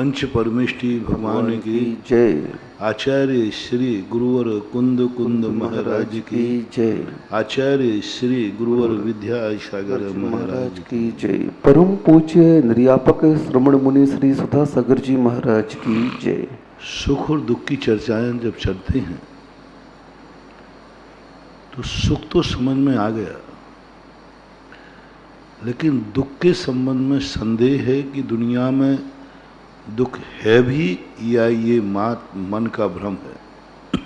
पंच परमेष्टि भगवान की जय। आचार्य श्री गुरुवर कुंद कुंद महाराज की जय। आचार्य श्री गुरुवर विद्यासागर महाराज की जय। परम पूज्य निर्यापक श्रमण मुनि श्री सुधा सागर जी महाराज की जय। सुख और दुख की चर्चाएं जब चलती हैं तो सुख तो समझ में आ गया, लेकिन दुख के संबंध में संदेह है कि दुनिया में दुख है भी या ये मन का भ्रम है।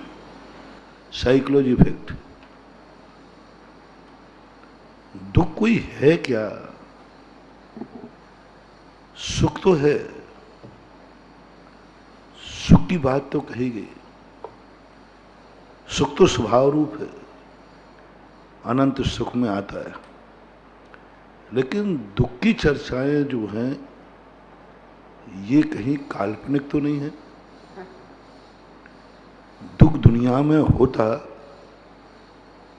Psychology effect. दुख कोई है क्या? सुख तो है, सुख की बात तो कही गई। सुख तो स्वभाव रूप है, अनंत सुख में आता है। लेकिन दुख की चर्चाएं जो हैं ये कहीं काल्पनिक तो नहीं है। दुख दुनिया में होता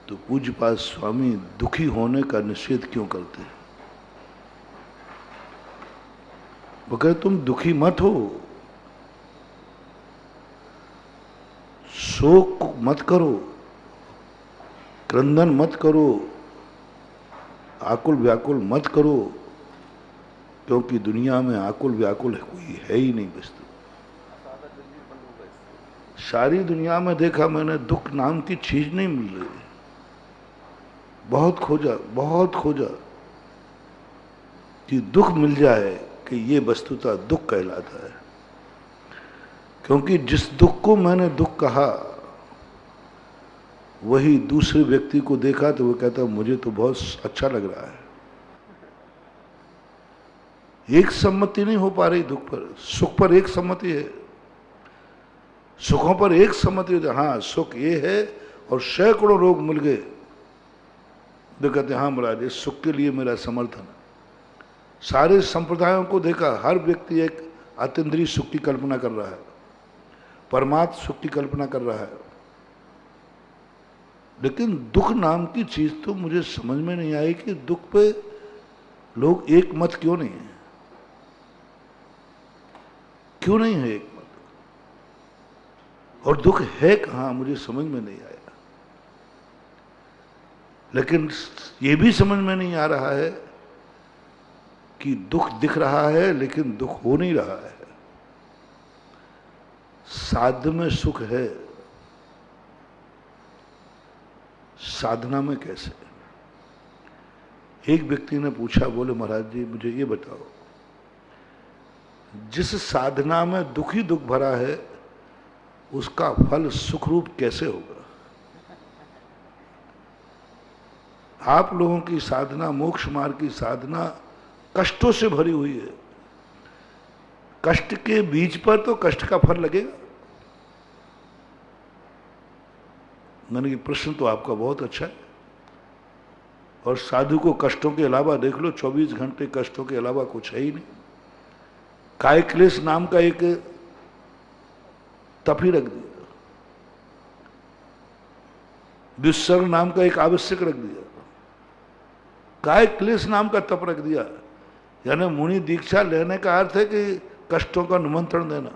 तो पूज्यपाद स्वामी दुखी होने का निषेध क्यों करते हैं? वो कहते तुम दुखी मत हो, शोक मत करो, क्रंदन मत करो, आकुल व्याकुल मत करो, क्योंकि दुनिया में आकुल व्याकुल कोई है ही नहीं वस्तु। सारी दुनिया में देखा मैंने, दुख नाम की चीज नहीं मिल रही। बहुत खोजा कि दुख मिल जाए कि ये वस्तुतः दुख कहलाता है। क्योंकि जिस दुख को मैंने दुख कहा वही दूसरे व्यक्ति को देखा तो वो कहता मुझे तो बहुत अच्छा लग रहा है। एक सम्मति नहीं हो पा रही दुख पर। सुख पर एक सम्मति है, सुखों पर एक सम्मति होती है। हाँ सुख ये है, और सैकड़ों लोग मिल गए वे कहते हाँ महाराज इस सुख के लिए मेरा समर्थन है। सारे संप्रदायों को देखा, हर व्यक्ति एक अतीन्द्रिय सुख की कल्पना कर रहा है, परमात्म सुख की कल्पना कर रहा है। लेकिन दुख नाम की चीज तो मुझे समझ में नहीं आई कि दुख पे लोग एक मत क्यों नहीं है? क्यों नहीं है एक मत? और दुख है कहां मुझे समझ में नहीं आया। लेकिन ये भी समझ में नहीं आ रहा है कि दुख दिख रहा है लेकिन दुख हो नहीं रहा है। साध्य में सुख है, साधना में कैसे? एक व्यक्ति ने पूछा, बोले महाराज जी मुझे ये बताओ, जिस साधना में दुख ही दुख भरा है उसका फल सुख रूप कैसे होगा? आप लोगों की साधना, मोक्ष मार्ग की साधना कष्टों से भरी हुई है। कष्ट के बीज पर तो कष्ट का फल लगेगा। मैंने कहा प्रश्न तो आपका बहुत अच्छा है। और साधु को कष्टों के अलावा देख लो, 24 घंटे कष्टों के अलावा कुछ है ही नहीं। काय क्लेश नाम का एक तप ही रख दिया, विसर्ग नाम का एक आवश्यक रख दिया, काय क्लेश नाम का तप रख दिया। यानी मुनि दीक्षा लेने का अर्थ है कि कष्टों का निमंत्रण देना।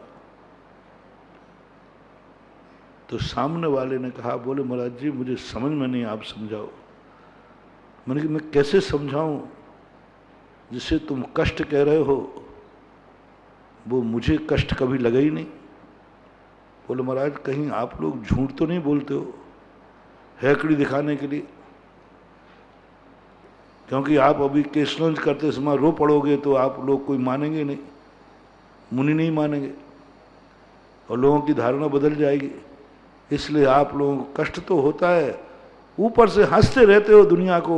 तो सामने वाले ने कहा, बोले महाराज जी मुझे समझ में नहीं, आप समझाओ। मैंने कहा मैं कैसे समझाऊं? जिसे तुम कष्ट कह रहे हो वो मुझे कष्ट कभी लगा ही नहीं। बोले महाराज कहीं आप लोग झूठ तो नहीं बोलते हो हैकड़ी दिखाने के लिए? क्योंकि आप अभी केशलंज करते समय रो पड़ोगे तो आप लोग कोई मानेंगे नहीं, मुनि नहीं मानेंगे और लोगों की धारणा बदल जाएगी। इसलिए आप लोगों को कष्ट तो होता है, ऊपर से हंसते रहते हो दुनिया को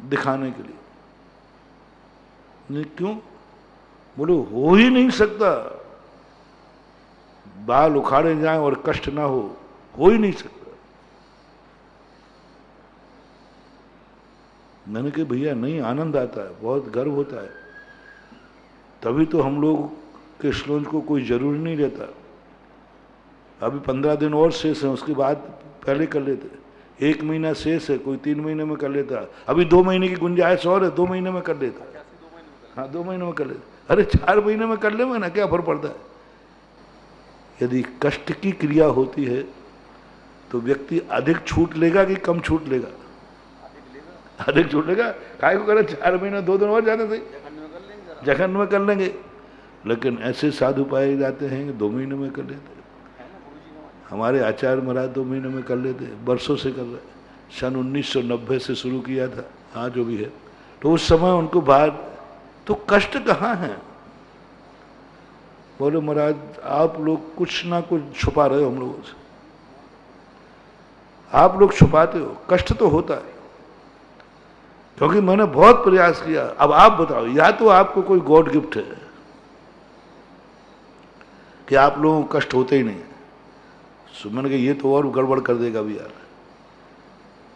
दिखाने के लिए। नहीं क्यों? बोले हो ही नहीं सकता, बाल उखाड़े जाएं और कष्ट ना हो ही नहीं सकता। मैंने कहा भैया नहीं, आनंद आता है, बहुत गर्व होता है। तभी तो हम लोग के श्लोक को कोई जरूरी नहीं रहता। अभी 15 दिन और शेष है, उसके बाद पहले कर लेते। 1 महीना शेष है, कोई 3 महीने में कर लेता। अभी 2 महीने की गुंजाइश और है, 2 महीने में कर लेता। हाँ 2 महीने में कर लेते। अरे 4 महीने में कर लेंगे ना, क्या फर्क पड़ता है। यदि कष्ट की क्रिया होती है तो व्यक्ति अधिक छूट लेगा कि कम छूट लेगा? अधिक छूट लेगा। काय को करे 4 महीने 2 दिन और जाने से जखन में कर लेंगे। लेकिन ऐसे साधु पाए जाते हैं कि 2 महीने में कर लेते हैं। हमारे आचार्य महाराज 2 महीने में कर लेते हैं, वर्षों से कर रहे। सन 1990 से शुरू किया था, हाँ जो भी है। तो उस समय उनको बाद तो कष्ट कहाँ है? बोले महाराज आप लोग कुछ ना कुछ छुपा रहे हो हम लोगों से, आप लोग छुपाते हो। कष्ट तो होता है, क्योंकि मैंने बहुत प्रयास किया। अब आप बताओ, या तो आपको कोई गॉड गिफ्ट है कि आप लोगों को कष्ट होते ही नहीं। सो मैंने कहा ये तो और गड़बड़ कर देगा भी यार,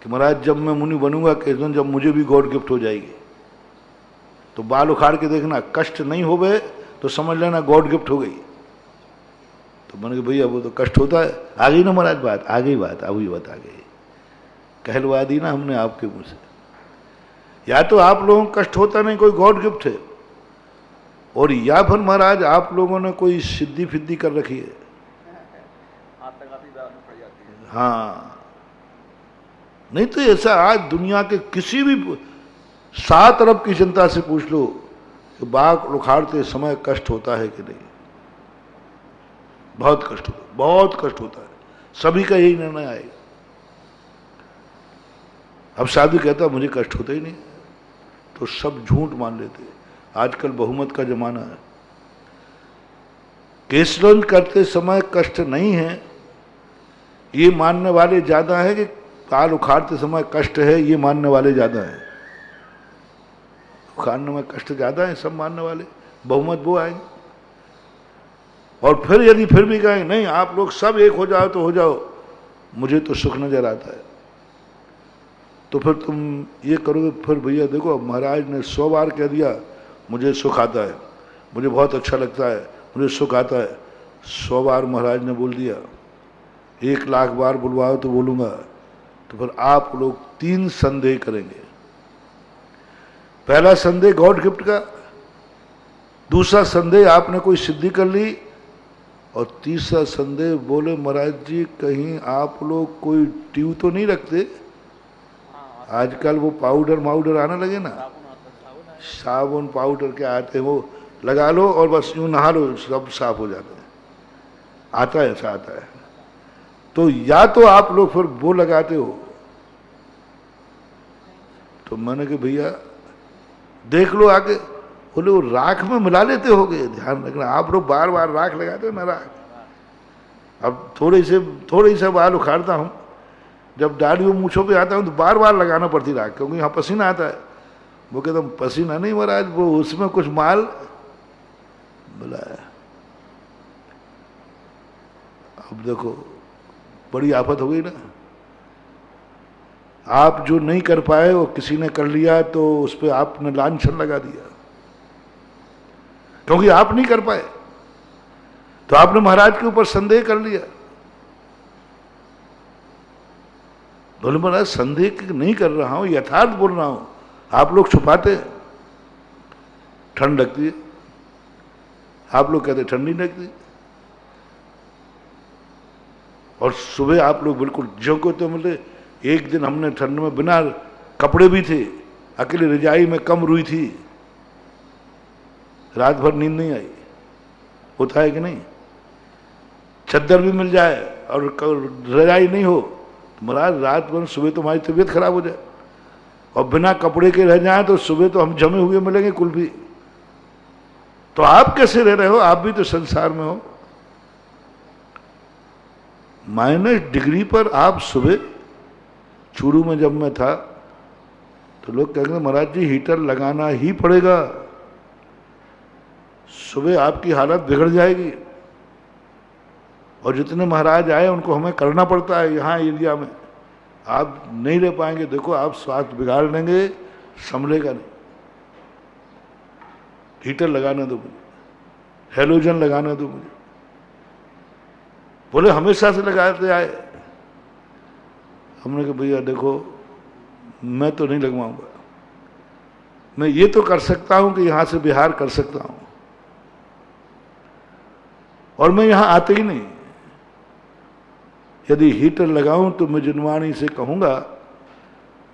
कि महाराज जब मैं मुनि बनूंगा किस दिन, जब मुझे भी गॉड गिफ्ट हो जाएगी तो बाल उखाड़ के देखना, कष्ट नहीं हो गए तो समझ लेना गॉड गिफ्ट हो गई। तो मैंने कहा भैया वो तो कष्ट होता है। आ गई ना महाराज बात, आ गई बात, अभी बात आ गई, कहलवा दी ना हमने आपके मुंह से। या तो आप लोगों को कष्ट होता नहीं, कोई गॉड गिफ्ट है, और या फिर महाराज आप लोगों ने कोई सिद्धि फिद्धि कर रखी है। हाँ, नहीं तो ऐसा आज दुनिया के किसी भी 7 अरब की जनता से पूछ लो कि बाग उखाड़ते समय कष्ट होता है कि नहीं। बहुत कष्ट होता है, बहुत कष्ट होता है। सभी का यही निर्णय आएगा। अब साधु कहता मुझे कष्ट होता ही नहीं, तो सब झूठ मान लेते। आजकल बहुमत का जमाना है। केसलन करते समय कष्ट नहीं है ये मानने वाले ज्यादा है, कि बाल उखाड़ते समय कष्ट है ये मानने वाले ज्यादा है। उखाड़ने में कष्ट ज्यादा है सब मानने वाले, बहुमत वो आएंगे। और फिर यदि फिर भी कहें नहीं आप लोग सब एक हो जाओ तो हो जाओ, मुझे तो सुख नजर आता है, तो फिर तुम ये करोगे। फिर भैया देखो महाराज ने 100 बार कह दिया मुझे सुख आता है, मुझे बहुत अच्छा लगता है, मुझे सुख आता है। 100 बार महाराज ने बोल दिया, 1 लाख बार बुलवाओ तो बोलूंगा। तो फिर आप लोग 3 संदेह करेंगे। पहला संदेह गॉड गिफ्ट का, दूसरा संदेह आपने कोई सिद्धि कर ली, और तीसरा संदेह बोले महाराज जी कहीं आप लोग कोई ट्यूब तो नहीं रखते? आजकल वो पाउडर माउडर आने लगे ना, साबुन पाउडर के आते हैं, वो लगा लो और बस यूं नहा लो सब साफ हो जाता है। आता है, ऐसा आता है। तो या तो आप लोग फिर वो लगाते हो। तो मैंने कहा भैया देख लो आके। बोले वो राख में मिला लेते होगे, ध्यान रखना आप लोग बार बार राख लगाते हो ना राख। अब थोड़े से बाल उखाड़ता हूँ, जब दाढ़ियों मूछों पे आता हूँ तो बार बार लगाना पड़ती राख, क्योंकि यहाँ पसीना आता है। वो कहता पसीना नहीं महाराज, वो उसमें कुछ माल बुलाया। अब देखो बड़ी आफत हो गई ना। आप जो नहीं कर पाए वो किसी ने कर लिया, तो उस पर आपने लांछन लगा दिया, क्योंकि आप नहीं कर पाए तो आपने महाराज के ऊपर संदेह कर लिया। बोले महाराज संदेह नहीं कर रहा हूं, यथार्थ बोल रहा हूं। आप लोग छुपाते हैं, ठंड लगती है, आप लोग कहते ठंडी लगती, और सुबह आप लोग बिल्कुल जो को तो मिले। एक दिन हमने ठंड में बिना कपड़े भी थे, अकेले रजाई में कम रुई थी, रात भर नींद नहीं आई। होता है कि नहीं? चद्दर भी मिल जाए और रजाई नहीं हो तो महाराज रात भर, सुबह तो हमारी तबीयत खराब हो जाए, और बिना कपड़े के रह जाए तो सुबह तो हम जमे हुए मिलेंगे कुल्फी। तो आप कैसे रह रहे हो? आप भी तो संसार में हो। -डिग्री पर आप सुबह, चूरू में जब मैं था तो लोग कहेंगे महाराज जी हीटर लगाना ही पड़ेगा, सुबह आपकी हालत बिगड़ जाएगी। और जितने महाराज आए उनको हमें करना पड़ता है यहाँ एरिया में, आप नहीं रह पाएंगे। देखो आप स्वास्थ्य बिगाड़ लेंगे, संभलेगा नहीं। हीटर लगाने दो मुझे, हेलोजन लगाने दो मुझे। बोले हमेशा से लगाते आए। हमने कहा भैया देखो मैं तो नहीं लगवाऊंगा, मैं ये तो कर सकता हूं कि यहां से बिहार कर सकता हूं, और मैं यहां आते ही नहीं। यदि हीटर लगाऊं तो मैं जिनवाणी से कहूंगा,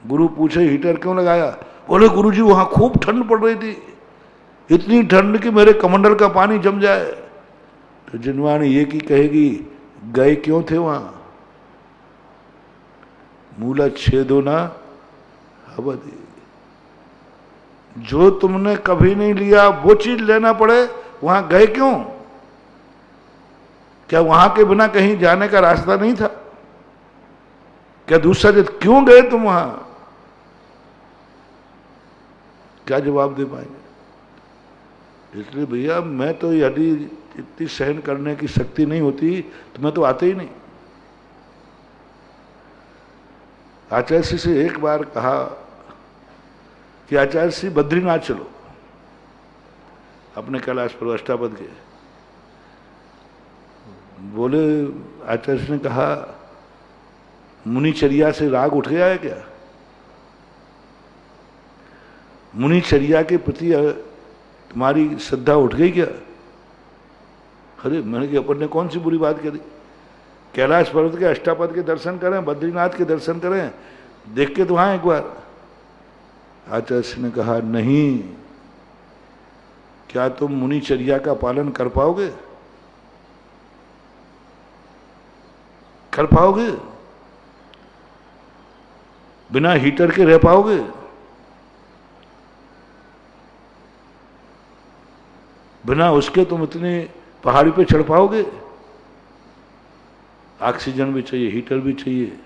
गुरु पूछे हीटर क्यों लगाया? बोले गुरुजी वहां खूब ठंड पड़ रही थी, इतनी ठंड कि मेरे कमंडल का पानी जम जाए। तो जिनवाणी ये की कहेगी, गए क्यों थे वहां? मूला छेदो ना अवधि। जो तुमने कभी नहीं लिया वो चीज लेना पड़े, वहां गए क्यों? क्या वहां के बिना कहीं जाने का रास्ता नहीं था? क्या दूसरा दिन क्यों गए तुम वहां? क्या जवाब दे पाएंगे? इसलिए भैया मैं तो यदि इतनी सहन करने की शक्ति नहीं होती तो मैं तो आते ही नहीं। आचार्य श्री से एक बार कहा कि आचार्य श्री बद्रीनाथ चलो, अपने कैलाश पर्वत अष्टापद के। बोले, आचार्य श्री ने कहा मुनिचर्या से राग उठ गया है क्या? मुनिचर्या के प्रति तुम्हारी श्रद्धा उठ गई क्या? अरे मैंने कि अपन ने कौन सी बुरी बात करी? कैलाश पर्वत के अष्टापद के दर्शन करें, बद्रीनाथ के दर्शन करें, देख के तो हाँ एक बार। आचार्य ने कहा नहीं, क्या तुम मुनिचर्या का पालन कर पाओगे? कर पाओगे? बिना हीटर के रह पाओगे? बिना उसके तुम इतने पहाड़ी पे चढ़ पाओगे? ऑक्सीजन भी चाहिए, हीटर भी चाहिए।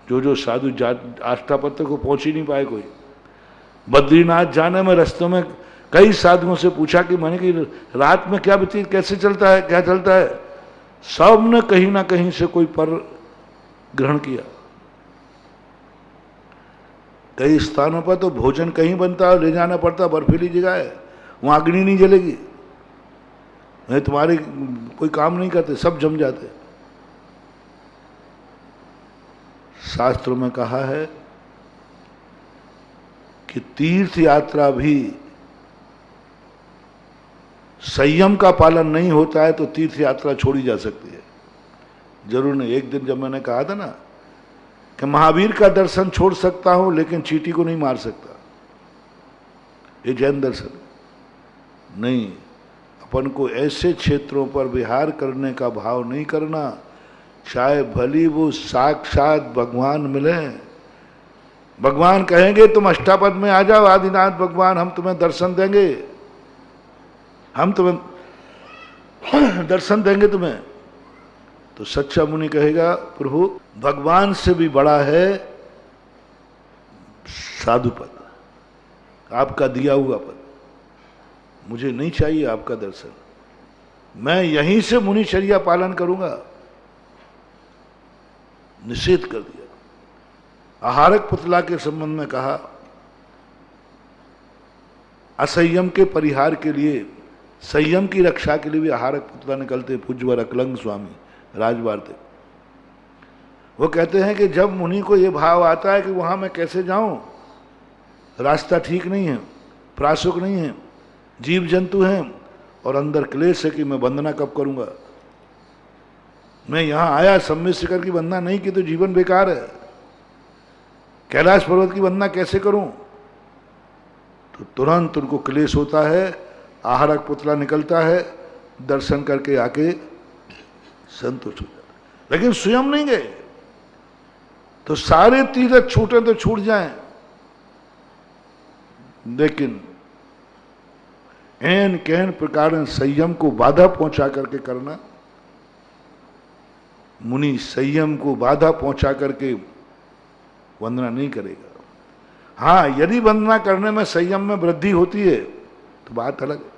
जो साधु अष्टापद को पहुंच ही नहीं पाए कोई। बद्रीनाथ जाने में रास्तों में कई साधुओं से पूछा कि मैंने कि रात में क्या व्यतीत, कैसे चलता है, क्या चलता है? सब ने कहीं ना कहीं से कोई पर ग्रहण किया। कई स्थानों पर तो भोजन कहीं बनता है, ले जाना पड़ता, बर्फीली जगह है, वहां अग्नि नहीं जलेगी, नहीं तुम्हारे कोई काम नहीं करते, सब जम जाते। शास्त्रों में कहा है कि तीर्थ यात्रा भी संयम का पालन नहीं होता है तो तीर्थ यात्रा छोड़ी जा सकती है। जरूर नहीं। एक दिन जब मैंने कहा था ना कि महावीर का दर्शन छोड़ सकता हूं लेकिन चींटी को नहीं मार सकता, ये जैन दर्शन नहीं। अपन को ऐसे क्षेत्रों पर विहार करने का भाव नहीं करना, चाहे भली वो साक्षात भगवान मिले। भगवान कहेंगे तुम अष्टापद में आ जाओ, आदिनाथ भगवान हम तुम्हें दर्शन देंगे, हम तुम्हें दर्शन देंगे तुम्हें। तो सच्चा मुनि कहेगा प्रभु भगवान से भी बड़ा है साधु पद, आपका दिया हुआ पद, मुझे नहीं चाहिए आपका दर्शन, मैं यहीं से मुनिचर्या पालन करूंगा। निषेध कर दिया। आहारक पुतला के संबंध में कहा असंयम के परिहार के लिए, संयम की रक्षा के लिए भी आहारक पुतला निकलते। पूज्यवर अकलंग स्वामी राजवार्ते वो कहते हैं कि जब मुनि को यह भाव आता है कि वहां मैं कैसे जाऊं, रास्ता ठीक नहीं है, प्रासुक नहीं है, जीव जंतु हैं और अंदर क्लेश है कि मैं वंदना कब करूंगा, मैं यहां आया सम्मित शिखर की वंदना नहीं की तो जीवन बेकार है, कैलाश पर्वत की वंदना कैसे करूं? तो तुरंत उनको क्लेश होता है, आहारक पुतला निकलता है, दर्शन करके आके संतुष्ट हो जाता। लेकिन स्वयं नहीं गए तो सारे तीर्थ छूटे तो छूट जाएं, लेकिन एन कैन प्रकार संयम को बाधा पहुंचा करके करना। मुनि संयम को बाधा पहुंचा करके वंदना नहीं करेगा। हाँ, यदि वंदना करने में संयम में वृद्धि होती है तो बात अलग है।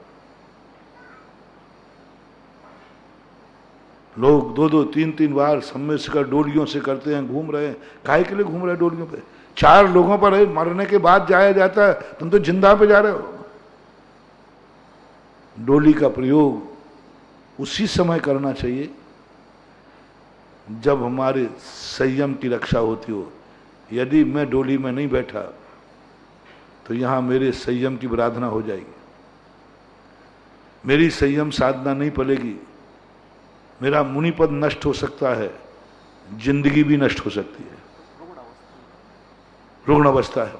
लोग 2-2, 3-3 बार सम्मित शिखर डोलियों से करते हैं, घूम रहे हैं। काहे के लिए घूम रहे हैं डोलियों पे? 4 लोगों पर मरने के बाद जाया जाता है, तुम तो जिंदा पे जा रहे हो। डोली का प्रयोग उसी समय करना चाहिए जब हमारे संयम की रक्षा होती हो। यदि मैं डोली में नहीं बैठा तो यहां मेरे संयम की आराधना हो जाएगी, मेरी संयम साधना नहीं पलेगी। मेरा मुनि पद नष्ट हो सकता है, जिंदगी भी नष्ट हो सकती है, रुग्ण अवस्था है।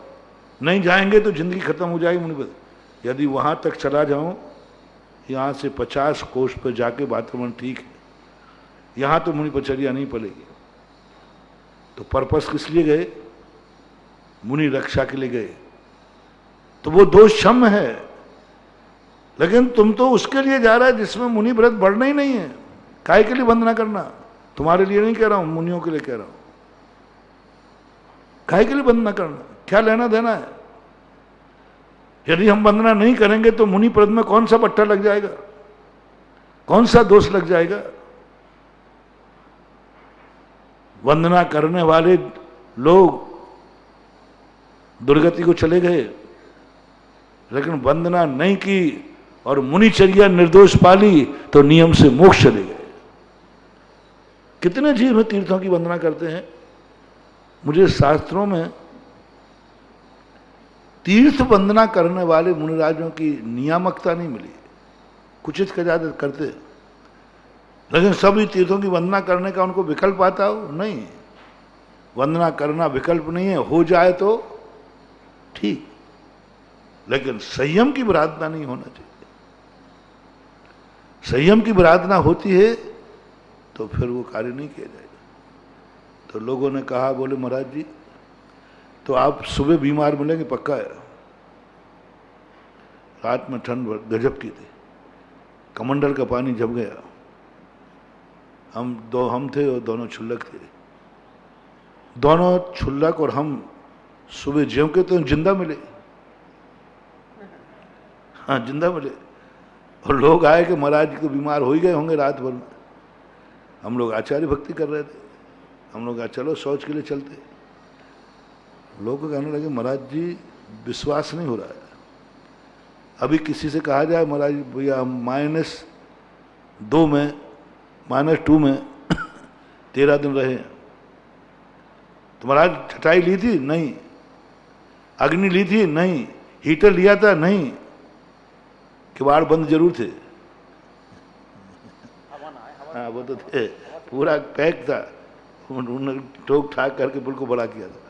नहीं जाएंगे तो जिंदगी खत्म हो जाएगी मुनि पद। यदि वहां तक चला जाऊं, यहां से 50 कोष पर जाके वातावरण ठीक है, यहां तो मुनि पचर्या नहीं पड़ेगी। तो पर्पस किस लिए गए? मुनि रक्षा के लिए गए। तो वो दोष क्षम है, लेकिन तुम तो उसके लिए जा रहा है जिसमें मुनि व्रत बढ़ना ही नहीं है। काय के लिए वंदना करना? तुम्हारे लिए नहीं कह रहा हूं, मुनियों के लिए कह रहा हूं। काय के लिए वंदना करना? क्या लेना देना है? यदि हम वंदना नहीं करेंगे तो मुनि पद में कौन सा पट्टा लग जाएगा, कौन सा दोष लग जाएगा? वंदना करने वाले लोग दुर्गति को चले गए, लेकिन वंदना नहीं की और मुनिचर्या निर्दोष पाली तो नियम से मोक्ष चले गए। कितने जीव तीर्थों की वंदना करते हैं। मुझे शास्त्रों में तीर्थ वंदना करने वाले मुनिराजों की नियामकता नहीं मिली। कुछ कदाचित करते, लेकिन सभी तीर्थों की वंदना करने का उनको विकल्प आता हो? नहीं, वंदना करना विकल्प नहीं है। हो जाए तो ठीक, लेकिन संयम की विराधना नहीं होना चाहिए। संयम की विराधना होती है तो फिर वो कार्य नहीं किया जाएगा। तो लोगों ने कहा, बोले महाराज जी तो आप सुबह बीमार मिलेंगे पक्का है। रात में ठंड गजब की थी, कमंडल का पानी जम गया। हम थे और दोनों छुल्लक थे। दोनों छुल्लक और हम सुबह ज्यों के तो जिंदा मिले। हाँ, जिंदा मिले। और लोग आए कि महाराज जी को बीमार हो ही गए होंगे रात भर में। हम लोग आचार्य भक्ति कर रहे थे। हम लोग चलो शौच के लिए चलते। लोग कहने लगे महाराज जी विश्वास नहीं हो रहा है। अभी किसी से कहा जाए महाराज भैया हम -2 में -2 में 13 दिन रहे। तो महाराज छटाई ली थी? नहीं। अग्नि ली थी? नहीं। हीटर लिया था? नहीं। किवाड़ बंद जरूर थे। हाँ वो तो थे, पूरा पैक था। उन्होंने ठोक ठाक करके बिल्कुल बड़ा किया था।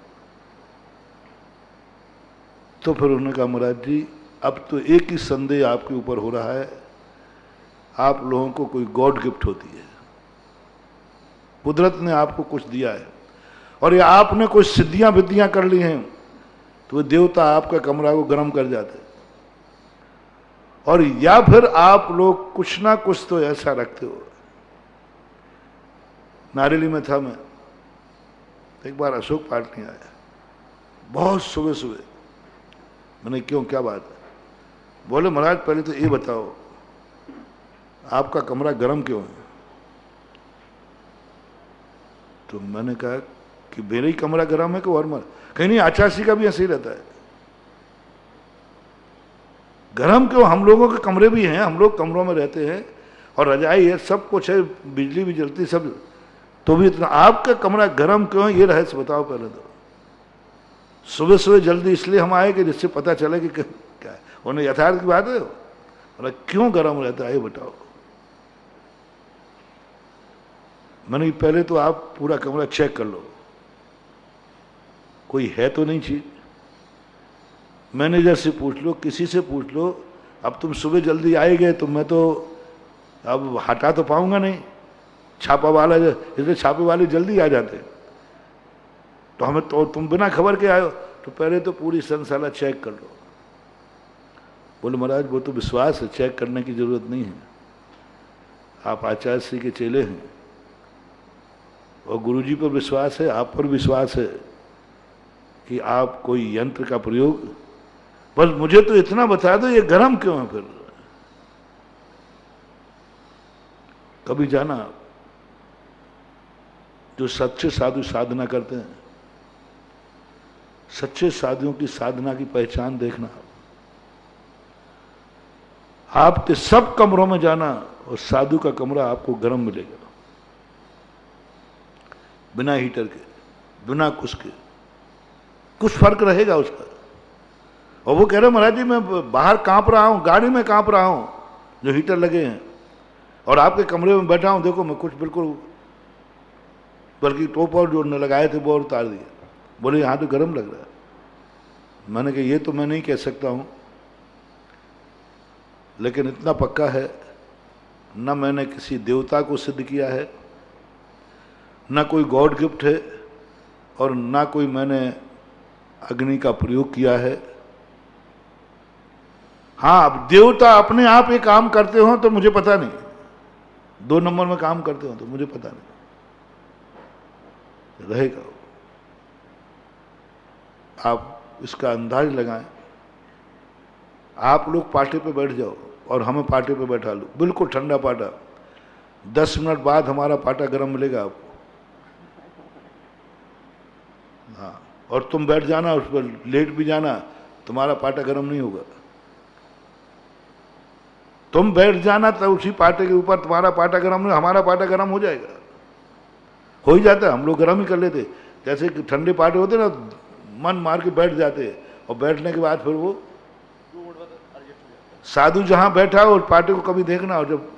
तो फिर उन्होंने कहा महाराज जी अब तो एक ही संदेह आपके ऊपर हो रहा है, आप लोगों को कोई गॉड गिफ्ट होती है, कुदरत ने आपको कुछ दिया है और ये आपने कुछ सिद्धियां विद्यां कर ली हैं, तो वो देवता आपका कमरा को गर्म कर जाते। और या फिर आप लोग कुछ ना कुछ तो ऐसा रखते हो। नारेली में था मैं, एक बार अशोक पाटनी आया बहुत सुबह सुबह। मैंने क्यों, क्या बात है? बोले महाराज पहले तो ये बताओ आपका कमरा गर्म क्यों है? तो मैंने कहा कि मेरा ही कमरा गर्म है कि और मर? कहीं नहीं, आचार्य का भी ऐसे ही रहता है। गर्म क्यों? हम लोगों के कमरे भी हैं, हम लोग कमरों में रहते हैं और रजाई है, सब कुछ है, बिजली भी जलती सब, तो भी इतना आपका कमरा गर्म क्यों है? ये रहस्य बताओ पहले तो। सुबह सुबह जल्दी इसलिए हम आए कि जिससे पता चले कि क्या है। उन्हें यथार्थ की बात है, मतलब क्यों गर्म रहता है ये बताओ। मैंने पहले तो आप पूरा कमरा चेक कर लो, कोई है तो नहीं चीज। मैनेजर से पूछ लो, किसी से पूछ लो। अब तुम सुबह जल्दी आएंगे तो मैं तो अब हटा तो पाऊंगा नहीं, छापा वाला, इसलिए छापे वाले जल्दी आ जाते। तो हमें तो तुम बिना खबर के आए हो, तो पहले तो पूरी संसाला चेक कर लो। बोले महाराज वो तो विश्वास है, चेक करने की जरूरत नहीं है। आप आचार्य श्री के चेले हैं और गुरुजी पर विश्वास है, आप पर विश्वास है कि आप कोई यंत्र का प्रयोग, बस मुझे तो इतना बता दो ये गर्म क्यों है। फिर कभी जाना जो सच्चे साधु साधना करते हैं, सच्चे साधुओं की साधना की पहचान देखना। आपके सब कमरों में जाना और साधु का कमरा आपको गर्म मिलेगा, बिना हीटर के, बिना कुछ के। कुछ फर्क रहेगा उसका। और वो कह रहे महाराज जी मैं बाहर कांप रहा हूं, गाड़ी में कांप रहा हूं, जो हीटर लगे हैं, और आपके कमरे में बैठा हूं, देखो मैं कुछ बिल्कुल, बल्कि टोप और जो लगाए थे वो और उतार दिए। बोले यहाँ तो गर्म लग रहा है। मैंने कहा ये तो मैं नहीं कह सकता हूं, लेकिन इतना पक्का है, न मैंने किसी देवता को सिद्ध किया है, न कोई गॉड गिफ्ट है, और ना कोई मैंने अग्नि का प्रयोग किया है। हाँ, अब देवता अपने आप ये काम करते हो तो मुझे पता नहीं, 2 नंबर में काम करते हो तो मुझे पता नहीं, रहेगा। आप इसका अंदाज लगाएं। आप लोग पाटे पे बैठ जाओ और हमें पाटे पे बैठा लो, बिल्कुल ठंडा पाटा, 10 मिनट बाद हमारा पाटा गर्म मिलेगा आपको। हाँ, और तुम बैठ जाना, उस पर लेट भी जाना, तुम्हारा पाटा गर्म नहीं होगा। तुम बैठ जाना तो उसी पाटे के ऊपर तुम्हारा पाटा गर्म नहीं, हमारा पाटा गर्म हो जाएगा। हो ही जाता है, हम लोग गर्म ही कर लेते। जैसे कि ठंडे पाटे होते ना, मन मार के बैठ जाते, और बैठने के बाद फिर वो साधु जहां बैठा हो, और पाटे को कभी देखना, और जब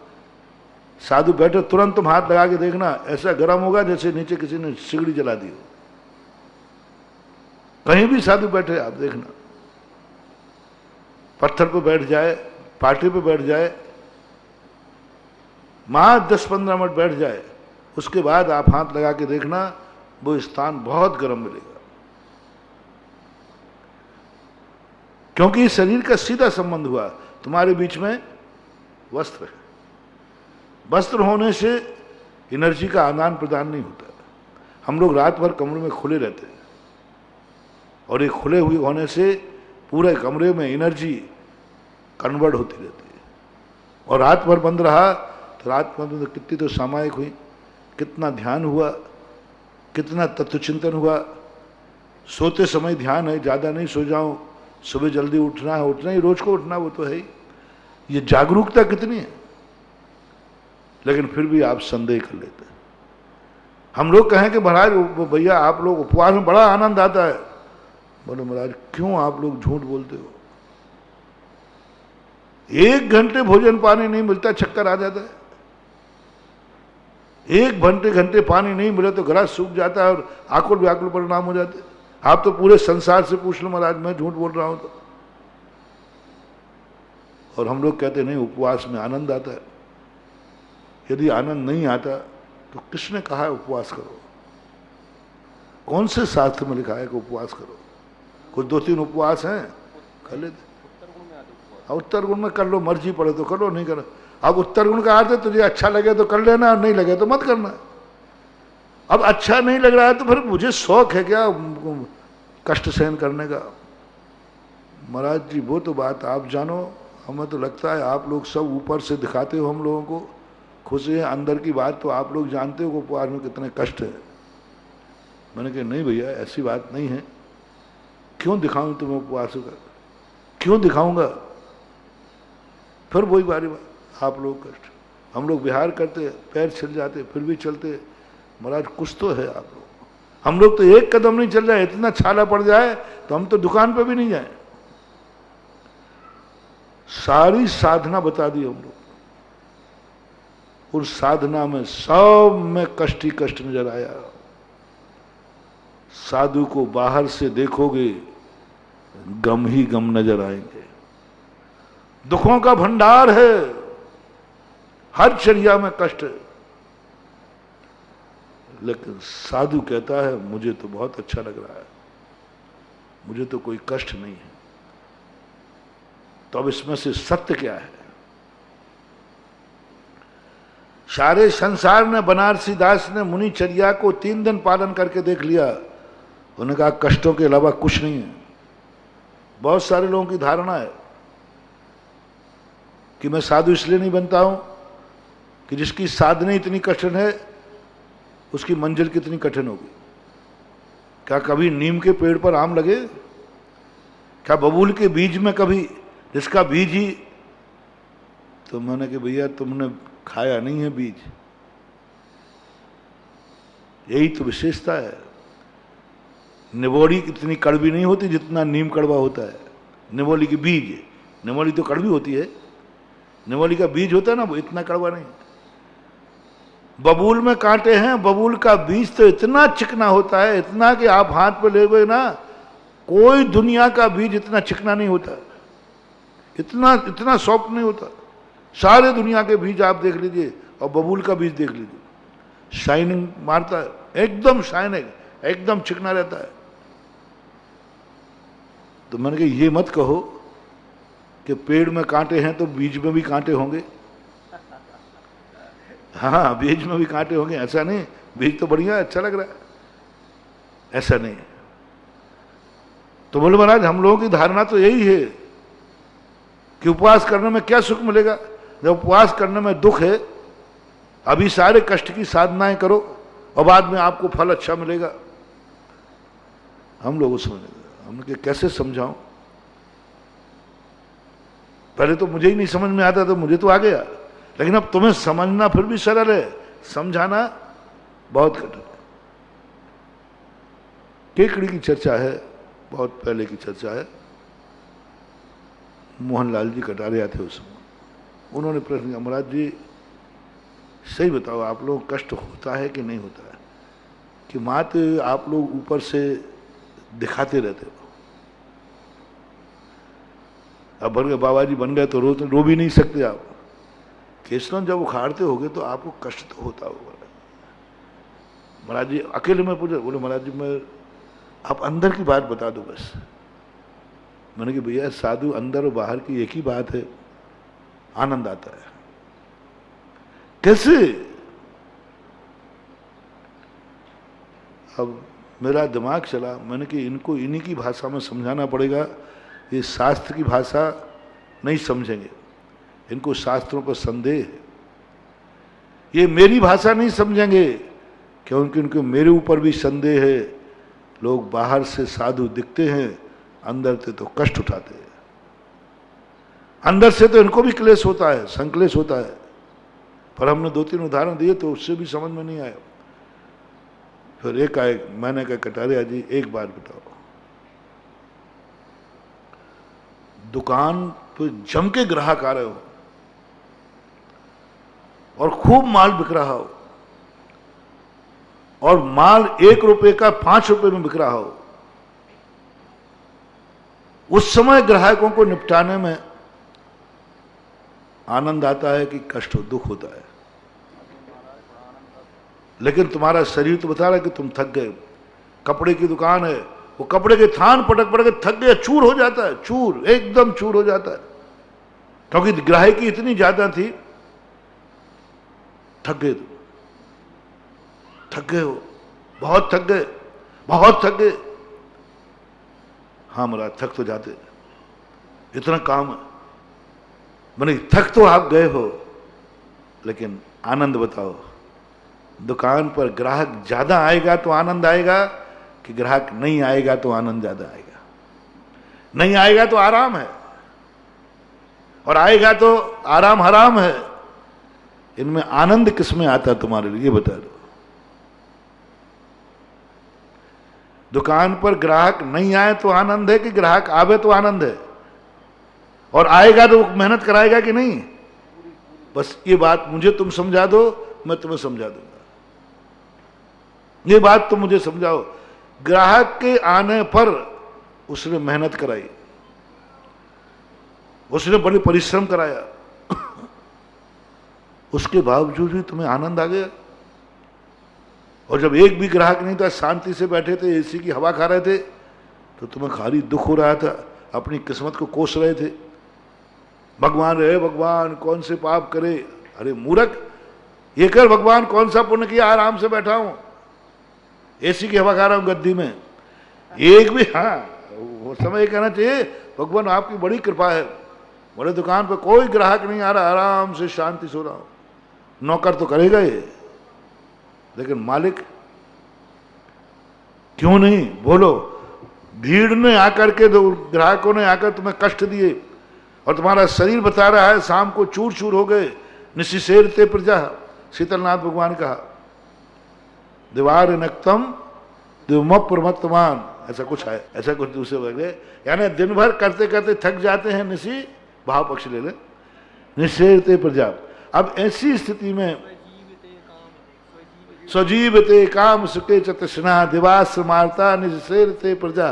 साधु बैठे तुरंत तुम हाथ लगा के देखना, ऐसा गर्म होगा जैसे नीचे किसी ने सिगड़ी जला दी हो। कहीं भी साधु बैठे आप देखना, पत्थर पे बैठ जाए, पाटे पे बैठ जाए, मां 10-15 मिनट बैठ जाए, उसके बाद आप हाथ लगा के देखना, वो स्थान बहुत गर्म मिलेगा। क्योंकि शरीर का सीधा संबंध हुआ, तुम्हारे बीच में वस्त्र है। वस्त्र होने से एनर्जी का आदान प्रदान नहीं होता। हम लोग रात भर कमरे में खुले रहते हैं, और ये खुले हुए होने से पूरे कमरे में एनर्जी कन्वर्ट होती रहती है। और रात भर बंद रहा तो रात भर तो कितनी तो सामायिक हुई, कितना ध्यान हुआ, कितना तत्व चिंतन हुआ। सोते समय ध्यान है, ज़्यादा नहीं सो जाऊं, सुबह जल्दी उठना है, उठना ही, रोज को उठना, वो तो है ही। ये जागरूकता कितनी है, लेकिन फिर भी आप संदेह कर लेते हैं। हम लोग कहें कि महाराज भैया आप लोग उपवास में बड़ा आनंद आता है। बोले महाराज क्यों आप लोग झूठ बोलते हो? 1 घंटे भोजन पानी नहीं मिलता, चक्कर आ जाता है। 1 घंटे पानी नहीं मिले तो गला सूख जाता है और आकुल व्याकुल परिणाम हो जाते हैं। आप तो पूरे संसार से पूछ लो महाराज, मैं झूठ बोल रहा हूं तो। और हम लोग कहते नहीं उपवास में आनंद आता है। यदि आनंद नहीं आता तो किसने कहा है उपवास करो? कौन से शास्त्र में लिखा है कि उपवास करो? कुछ 2-3 उपवास हैं, कर लेते। उत्तर गुण में कर लो, मर्जी पड़े तो करो, नहीं करो। अब उत्तर गुण का अर्थ है तुझे अच्छा लगे तो कर लेना, और नहीं लगे तो मत करना। अब अच्छा नहीं लग रहा है तो फिर मुझे शौक है क्या कष्ट सहन करने का? महाराज जी वो तो बात आप जानो, हमें तो लगता है आप लोग सब ऊपर से दिखाते हो हम लोगों को खुशी है, अंदर की बात तो आप लोग जानते हो कि उपवास में कितने कष्ट है। मैंने कहा नहीं भैया ऐसी बात नहीं है, क्यों दिखाऊं तुम्हें उपवास का, क्यों दिखाऊंगा? फिर वही बारी बात, आप लोग कष्ट, हम लोग विहार करते, पैर छिल जाते, फिर भी चलते। महाराज कुछ तो है आप लोग। हम लोग तो 1 कदम नहीं चल जाए, इतना छाला पड़ जाए तो हम तो दुकान पे भी नहीं जाए। सारी साधना बता दी हम लोग, उस साधना में सब में कष्ट ही कष्ट नजर आया। साधु को बाहर से देखोगे गम ही गम नजर आएंगे। दुखों का भंडार है, हर चर्या में कष्ट है, लेकिन साधु कहता है मुझे तो बहुत अच्छा लग रहा है, मुझे तो कोई कष्ट नहीं है। तो अब इसमें से सत्य क्या है? सारे संसार ने, बनारसी दास ने मुनिचर्या को 3 दिन पालन करके देख लिया, उन्होंने कहा कष्टों के अलावा कुछ नहीं है। बहुत सारे लोगों की धारणा है कि मैं साधु इसलिए नहीं बनता हूं कि जिसकी साधना इतनी कठिन है उसकी मंजिल कितनी कठिन होगी। क्या कभी नीम के पेड़ पर आम लगे? क्या बबूल के बीज में कभी, जिसका बीज ही, तो मैंने कहा भैया तुमने खाया नहीं है बीज। यही तो विशेषता है। निबोली इतनी कड़वी नहीं होती जितना नीम कड़वा होता है। निबोली की बीज, निबोली तो कड़वी होती है, निबोली का बीज होता है ना वो इतना कड़वा नहीं। बबूल में कांटे हैं, बबूल का बीज तो इतना चिकना होता है, इतना कि आप हाथ पे ले गए ना, कोई दुनिया का बीज इतना चिकना नहीं होता, इतना इतना सॉफ्ट नहीं होता। सारे दुनिया के बीज आप देख लीजिए और बबूल का बीज देख लीजिए, शाइनिंग मारता है, एकदम शाइनिंग, एकदम चिकना रहता है। तो मैंने कहा ये मत कहो कि पेड़ में कांटे हैं तो बीज में भी कांटे होंगे। हाँ, बीज में भी कांटे होंगे, ऐसा नहीं, बीज तो बढ़िया अच्छा लग रहा है, ऐसा नहीं। तो बोले महाराज हम लोगों की धारणा तो यही है कि उपवास करने में क्या सुख मिलेगा, जब उपवास करने में दुख है। अभी सारे कष्ट की साधनाएं करो और बाद में आपको फल अच्छा मिलेगा। हम लोग समझ, हमने कैसे समझाऊं, पहले तो मुझे ही नहीं समझ में आता, तो मुझे तो आ गया, लेकिन अब तुम्हें समझना फिर भी सरल है, समझाना बहुत कठिन है। केकड़ी की चर्चा है, बहुत पहले की चर्चा है। मोहनलाल जी कटारिया थे उस समय, उन्होंने प्रश्न किया, महाराज जी सही बताओ आप लोग कष्ट होता है कि नहीं होता है, कि मात आप लोग ऊपर से दिखाते रहते हो, अब बन गए बाबा जी बन गए तो रो भी नहीं सकते आप, केसलन जब उखाड़ते होगे तो आपको कष्ट तो होता होगा। महाराज जी अकेले में पूछे, बोले महाराज जी मैं आप अंदर की बात बता दो बस। मैंने कहा भैया साधु अंदर और बाहर की एक ही बात है, आनंद आता है। कैसे? अब मेरा दिमाग चला, मैंने कि इनको इन्हीं की भाषा में समझाना पड़ेगा, ये शास्त्र की भाषा नहीं समझेंगे, इनको शास्त्रों पर संदेह है, ये मेरी भाषा नहीं समझेंगे क्योंकि उनको मेरे ऊपर भी संदेह है। लोग बाहर से साधु दिखते हैं, अंदर से तो कष्ट उठाते हैं, अंदर से तो इनको भी क्लेश होता है, संक्लेश होता है। पर हमने 2-3 उदाहरण दिए तो उससे भी समझ में नहीं आया। फिर एक आए, मैंने कहा कटारिया जी एक बात बताओ, दुकान पे जम के ग्राहक आ रहे हो और खूब माल बिक रहा हो और माल 1 रुपए का 5 रुपए में बिक रहा हो, उस समय ग्राहकों को निपटाने में आनंद आता है कि कष्ट दुख होता है? लेकिन तुम्हारा शरीर तो बता रहा है कि तुम थक गए। कपड़े की दुकान है, वो कपड़े के थान पटक पटक के थक गए, चूर हो जाता है, चूर, एकदम चूर हो जाता है, क्योंकि ग्राहकी इतनी ज्यादा थी। थक गए, थक गए हो, बहुत थक गए, बहुत थक गए। हाँ महाराज थक तो जाते, इतना काम है। मैंने थक तो आप गए हो, लेकिन आनंद बताओ, दुकान पर ग्राहक ज्यादा आएगा तो आनंद आएगा कि ग्राहक नहीं आएगा तो आनंद ज्यादा आएगा? नहीं आएगा तो आराम है, और आएगा तो आराम हराम है। इनमें आनंद किसमें आता है तुम्हारे लिए, ये बता दो। दुकान पर ग्राहक नहीं आए तो आनंद है कि ग्राहक आवे तो आनंद है? और आएगा तो मेहनत कराएगा कि नहीं? बस ये बात मुझे तुम समझा दो, मैं तुम्हें समझा दूंगा। ये बात तुम मुझे समझाओ। ग्राहक के आने पर उसने मेहनत कराई, उसने बड़े परिश्रम कराया, उसके बावजूद भी तुम्हें आनंद आ गया। और जब एक भी ग्राहक नहीं था, शांति से बैठे थे, एसी की हवा खा रहे थे, तो तुम्हें खाली दुख हो रहा था, अपनी किस्मत को कोस रहे थे। भगवान रहे, भगवान कौन से पाप करे। अरे मूर्ख, ये कर भगवान कौन सा पुण्य किया, आराम से बैठा हूं, एसी की हवा खा रहा हूं गद्दी में। एक भी, हाँ वो समय कहना चाहिए भगवान आपकी बड़ी कृपा है, बड़े दुकान पर कोई ग्राहक नहीं आ रहा, आराम से शांति सो रहा हूं। नौकर तो करेगा ये, लेकिन मालिक क्यों नहीं? बोलो। भीड़ ने आकर के, ग्राहकों ने आकर तुम्हें कष्ट दिए, और तुम्हारा शरीर बता रहा है शाम को चूर चूर हो गए। निशिशेर ते प्रजा, शीतलनाथ भगवान कहा, दीवार नक्तम दिवमप्रमत्तमान, ऐसा कुछ है, ऐसा कुछ दूसरे वगैरह, यानी दिन भर करते करते थक जाते हैं। निशी भाव पक्ष ले ले, निशेर ते प्रजा। अब ऐसी स्थिति में स्वजीव ते काम सुखे च तृष्णा दिवास मारता निज शेर ते प्रजा।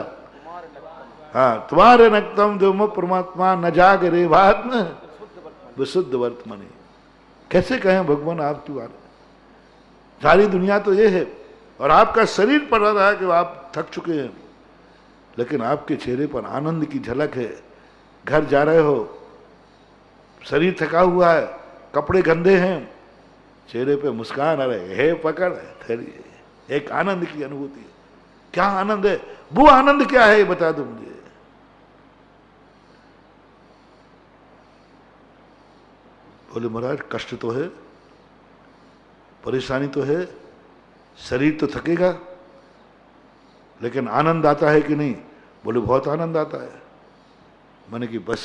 हाँ, तुम्हारे नक्तम देव परमात्मा न जाग रे बात न विशुद्ध वर्तमानी। कैसे कहें भगवान आपकी बात, सारी दुनिया तो ये है और आपका शरीर पड़ रहा है कि आप थक चुके हैं, लेकिन आपके चेहरे पर आनंद की झलक है। घर जा रहे हो, शरीर थका हुआ है, कपड़े गंदे हैं, चेहरे पे मुस्कान आ रहे, हे पकड़ खरी, एक आनंद की अनुभूति है। क्या आनंद है, वो आनंद क्या है ये बता दो मुझे। बोले महाराज कष्ट तो है, परेशानी तो है, शरीर तो थकेगा, लेकिन आनंद आता है कि नहीं? बोले बहुत आनंद आता है। मैंने कि बस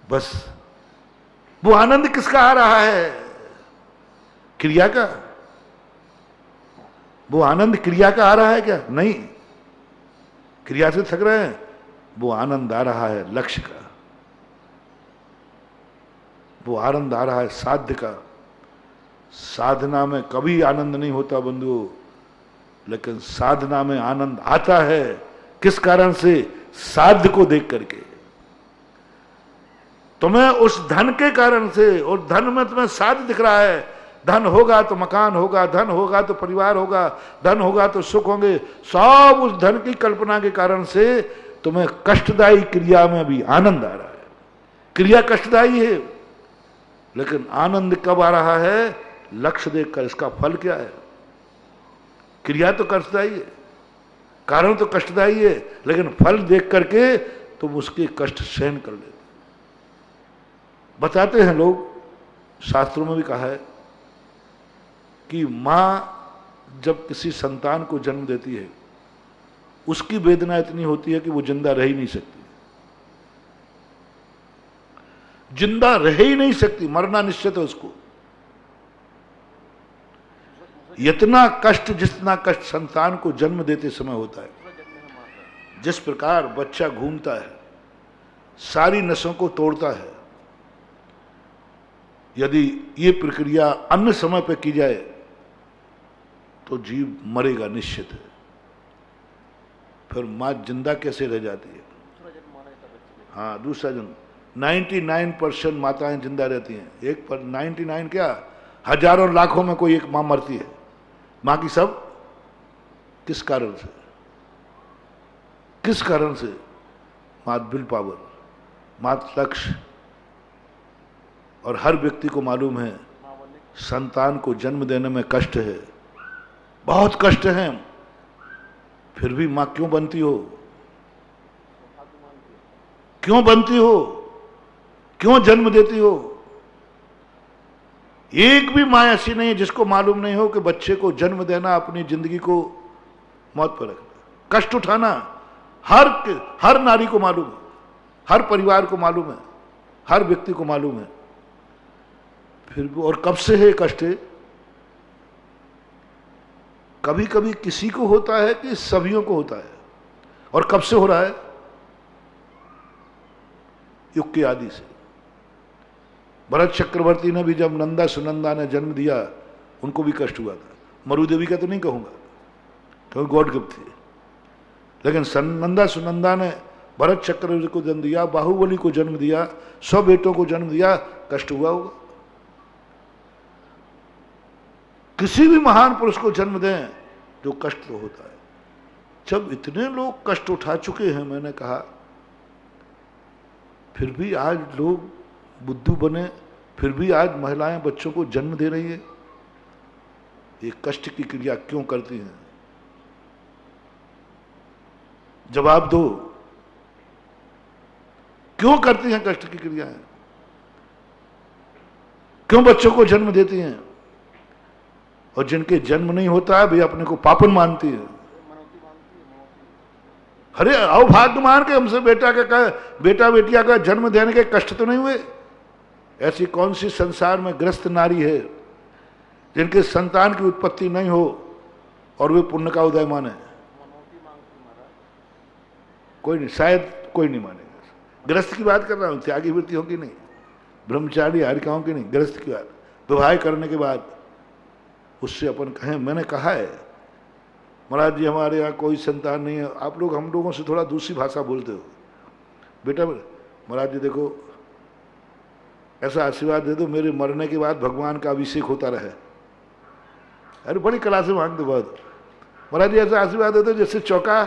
बस, वो आनंद किसका आ रहा है? क्रिया का। वो आनंद क्रिया का आ रहा है क्या? नहीं, क्रिया से थक रहे हैं, वो आनंद आ रहा है लक्ष्य का, वो आनंद आ रहा है साध्य का। साधना में कभी आनंद नहीं होता बंधुओं, लेकिन साधना में आनंद आता है। किस कारण से? साध्य को देख करके। तुम्हें उस धन के कारण से, और धन में तुम्हें साध्य दिख रहा है, धन होगा तो मकान होगा, धन होगा तो परिवार होगा, धन होगा तो सुख होंगे, सब उस धन की कल्पना के कारण से तुम्हें कष्टदायी क्रिया में भी आनंद आ रहा है। क्रिया कष्टदायी है, लेकिन आनंद कब आ रहा है? लक्ष्य देखकर। इसका फल क्या है? क्रिया तो कष्टदायी है, कारण तो कष्टदायी है, लेकिन फल देख करके तुम उसके कष्ट सहन कर लेते। बताते हैं लोग, शास्त्रों में भी कहा है कि मां जब किसी संतान को जन्म देती है, उसकी वेदना इतनी होती है कि वो जिंदा रह ही नहीं सकती, जिंदा रह ही नहीं सकती, मरना निश्चित है उसको। इतना कष्ट, जितना कष्ट संतान को जन्म देते समय होता है, जिस प्रकार बच्चा घूमता है, सारी नसों को तोड़ता है, यदि ये प्रक्रिया अन्य समय पर की जाए तो जीव मरेगा निश्चित है। फिर मां जिंदा कैसे रह जाती है? हाँ, दूसरा जन्म। 99% माताएं जिंदा रहती हैं, 1% क्या, हजारों लाखों में कोई एक मां मरती है। बाकी सब किस कारण से? किस कारण से? मात विल पावर, मात लक्ष्य। और हर व्यक्ति को मालूम है संतान को जन्म देने में कष्ट है, बहुत कष्ट है, फिर भी मां क्यों बनती हो? क्यों बनती हो? क्यों जन्म देती हो? एक भी मां ऐसी नहीं है जिसको मालूम नहीं हो कि बच्चे को जन्म देना अपनी जिंदगी को मौत पर रखना, कष्ट उठाना हर नारी को मालूम है, हर परिवार को मालूम है, हर व्यक्ति को मालूम है। फिर भी, और कब से है कष्ट? कभी कभी किसी को होता है कि सभियों को होता है। और कब से हो रहा है? युग के आदि से। भरत चक्रवर्ती ने भी जब नंदा सुनंदा ने जन्म दिया, उनको भी कष्ट हुआ था। मरुदेवी का तो नहीं कहूंगा क्योंकि गॉड गिफ्ट थी, लेकिन नंदा सुनंदा ने भरत चक्रवर्ती को जन्म दिया, बाहुबली को जन्म दिया, 100 बेटों को जन्म दिया, कष्ट हुआ होगा। किसी भी महान पुरुष को जन्म दें जो कष्ट तो होता है। जब इतने लोग कष्ट उठा चुके हैं, मैंने कहा, फिर भी आज लोग बुद्धू बने, फिर भी आज महिलाएं बच्चों को जन्म दे रही है। ये कष्ट की क्रिया क्यों करती हैं? जवाब दो, क्यों करती हैं कष्ट की क्रियाएं? क्यों बच्चों को जन्म देती हैं? और जिनके जन्म नहीं होता है वे अपने को पापन मानती है। अरे अभाग्य मान के हमसे बेटा बेटिया का जन्म देने के कष्ट तो नहीं हुए? ऐसी कौन सी संसार में ग्रस्त नारी है जिनके संतान की उत्पत्ति नहीं हो और वे पुण्य का उदय माने? कोई नहीं, शायद कोई नहीं मानेगा। ग्रस्त की बात कर रहा हूं, त्यागी वृत्ति होगी नहीं, ब्रह्मचारी हारिकाओं की नहीं, ग्रस्त की बात। विवाह करने के बाद उससे अपन कहें। मैंने कहा है महाराज जी हमारे यहाँ कोई संतान नहीं है, आप लोग हम लोगों से थोड़ा दूसरी भाषा बोलते हो। बेटा महाराज जी देखो ऐसा आशीर्वाद दे दो मेरे मरने के बाद भगवान का अभिषेक होता रहे। अरे बड़ी कला से मांगते बहुत। महाराज जी ऐसा आशीर्वाद दे दो जैसे चौका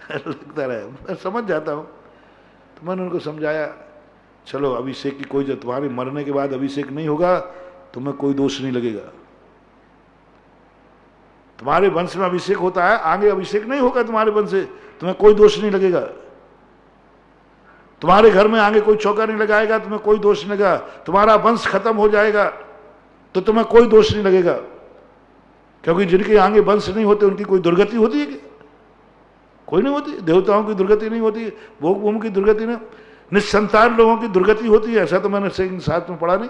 लगता रहे। मैं समझ जाता हूँ। तो मैंने उनको समझाया चलो अभिषेक की कोई जरूरत, तुम्हारे मरने के बाद अभिषेक नहीं होगा तुम्हें कोई दोष नहीं लगेगा। तुम्हारे वंश में अभिषेक होता है, आगे अभिषेक नहीं होगा तुम्हारे वंश से, तुम्हें कोई दोष नहीं लगेगा। तुम्हारे घर में आगे कोई चौका नहीं लगाएगा, तुम्हें कोई दोष नहीं लगेगा। तुम्हारा वंश खत्म हो जाएगा तो तुम्हें कोई दोष नहीं लगेगा, क्योंकि जिनके आगे वंश नहीं होते उनकी कोई दुर्गति होती है क्या? कोई नहीं होती। देवताओं की दुर्गति नहीं होती, भोग भूमि की दुर्गति नहीं, निस्संतान लोगों की दुर्गति होती है। ऐसा तो मैंने साथ में पढ़ा नहीं।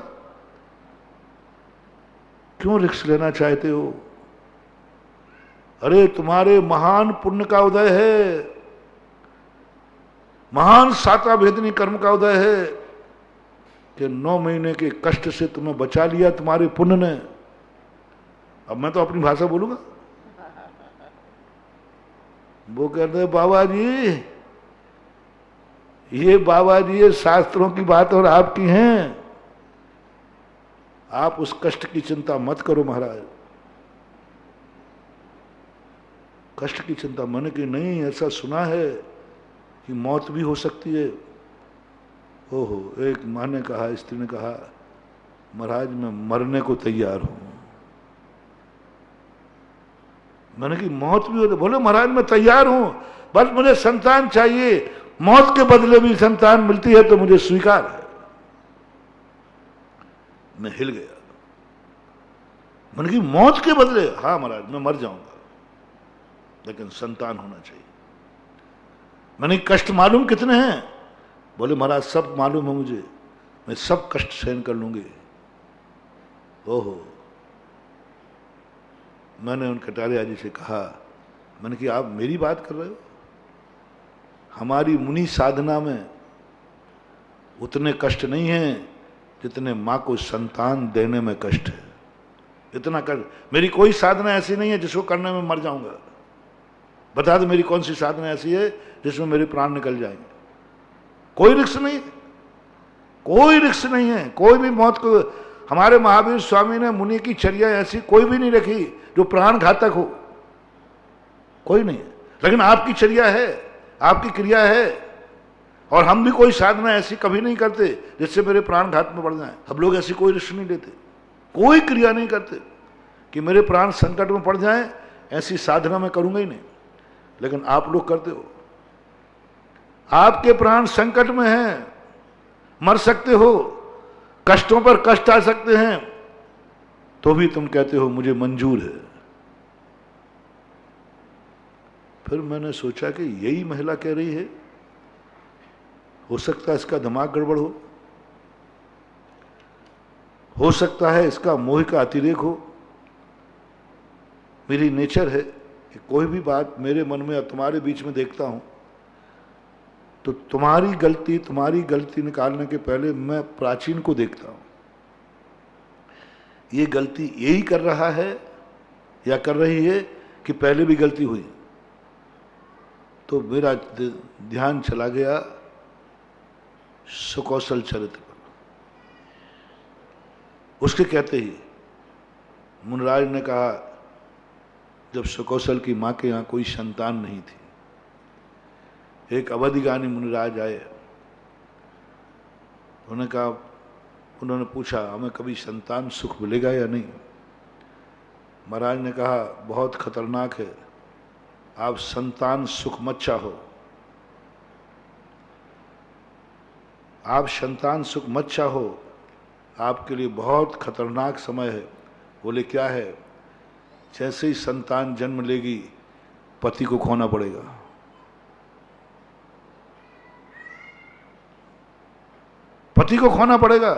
क्यों रिस्क लेना चाहते हो? अरे तुम्हारे महान पुण्य का उदय है, महान साता भेदनी कर्म का उदय है कि 9 महीने के कष्ट से तुम्हें बचा लिया तुम्हारे पुण्य ने। अब मैं तो अपनी भाषा बोलूंगा। वो कहते बाबा जी ये शास्त्रों की बात और आपकी हैं, आप उस कष्ट की चिंता मत करो महाराज। कष्ट की चिंता मन की नहीं, ऐसा सुना है कि मौत भी हो सकती है। ओहो, एक माँ ने कहा, स्त्री ने कहा महाराज मैं मरने को तैयार हूं। मैंने कि मौत भी हो? बोले महाराज मैं तैयार हूं, बस मुझे संतान चाहिए, मौत के बदले भी संतान मिलती है तो मुझे स्वीकार है। मैं हिल गया। मैंने कि मौत के बदले? हाँ महाराज मैं मर जाऊंगा लेकिन संतान होना चाहिए। मैंने कष्ट मालूम कितने हैं? बोले महाराज सब मालूम है मुझे, मैं सब कष्ट सहन कर लूंगी। ओहो, मैंने उन कटारिया जी से कहा, मैंने कि आप मेरी बात कर रहे हो? हमारी मुनि साधना में उतने कष्ट नहीं हैं जितने माँ को संतान देने में कष्ट है। इतना कष्ट मेरी कोई साधना ऐसी नहीं है जिसको करने में मर जाऊंगा। बता दो मेरी कौन सी साधना ऐसी है जिसमें मेरे प्राण निकल जाएंगे? कोई रिस्क नहीं, कोई रिस्क नहीं है। कोई भी मौत को, हमारे महावीर स्वामी ने मुनि की चर्या ऐसी कोई भी नहीं रखी जो प्राण घातक हो, कोई नहीं है। लेकिन आपकी चर्या है, आपकी क्रिया है, और हम भी कोई साधना ऐसी कभी नहीं करते जिससे मेरे प्राण घात में पड़ जाए। हम लोग ऐसी कोई रिस्क नहीं लेते, कोई क्रिया नहीं करते कि मेरे प्राण संकट में पड़ जाएं, ऐसी साधना मैं करूंगा ही नहीं। लेकिन आप लोग करते हो। आपके प्राण संकट में हैं, मर सकते हो, कष्टों पर कष्ट आ सकते हैं, तो भी तुम कहते हो मुझे मंजूर है। फिर मैंने सोचा कि यही महिला कह रही है, हो सकता है इसका दिमाग गड़बड़ हो सकता है इसका मोह का अतिरेक हो। मेरी नेचर है कि कोई भी बात मेरे मन में या तुम्हारे बीच में देखता हूं तो तुम्हारी गलती निकालने के पहले मैं प्राचीन को देखता हूं। ये गलती यही कर रहा है या कर रही है कि पहले भी गलती हुई। तो मेरा ध्यान चला गया सुकौशल चरित्र पर। उसके कहते ही मुनिराज ने कहा, जब सुकौशल की मां के यहां कोई संतान नहीं थी, एक अवधिगानी मुनिराज आए। उन्होंने पूछा हमें कभी संतान सुख मिलेगा या नहीं? महाराज ने कहा बहुत खतरनाक है, आप संतान सुख मत चाहो, आप संतान सुख मत चाहो, आपके लिए बहुत खतरनाक समय है। बोले क्या है? जैसे ही संतान जन्म लेगी पति को खोना पड़ेगा। पति को खोना पड़ेगा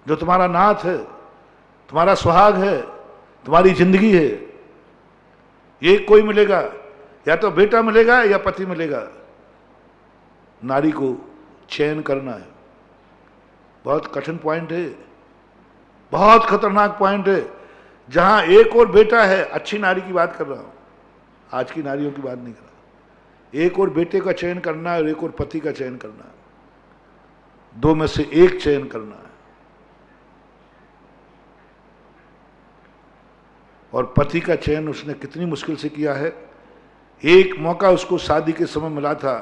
जो तुम्हारा नाथ है, तुम्हारा सुहाग है, तुम्हारी जिंदगी है। ये कोई मिलेगा, या तो बेटा मिलेगा या पति मिलेगा। नारी को चयन करना है। बहुत कठिन पॉइंट है, बहुत खतरनाक पॉइंट है। जहां एक और बेटा है, अच्छी नारी की बात कर रहा हूं, आज की नारियों की बात नहीं कर रहा, एक और बेटे का चयन करना है और एक और पति का चयन करना है, दो में से एक चयन करना है। और पति का चयन उसने कितनी मुश्किल से किया है। एक मौका उसको शादी के समय मिला था,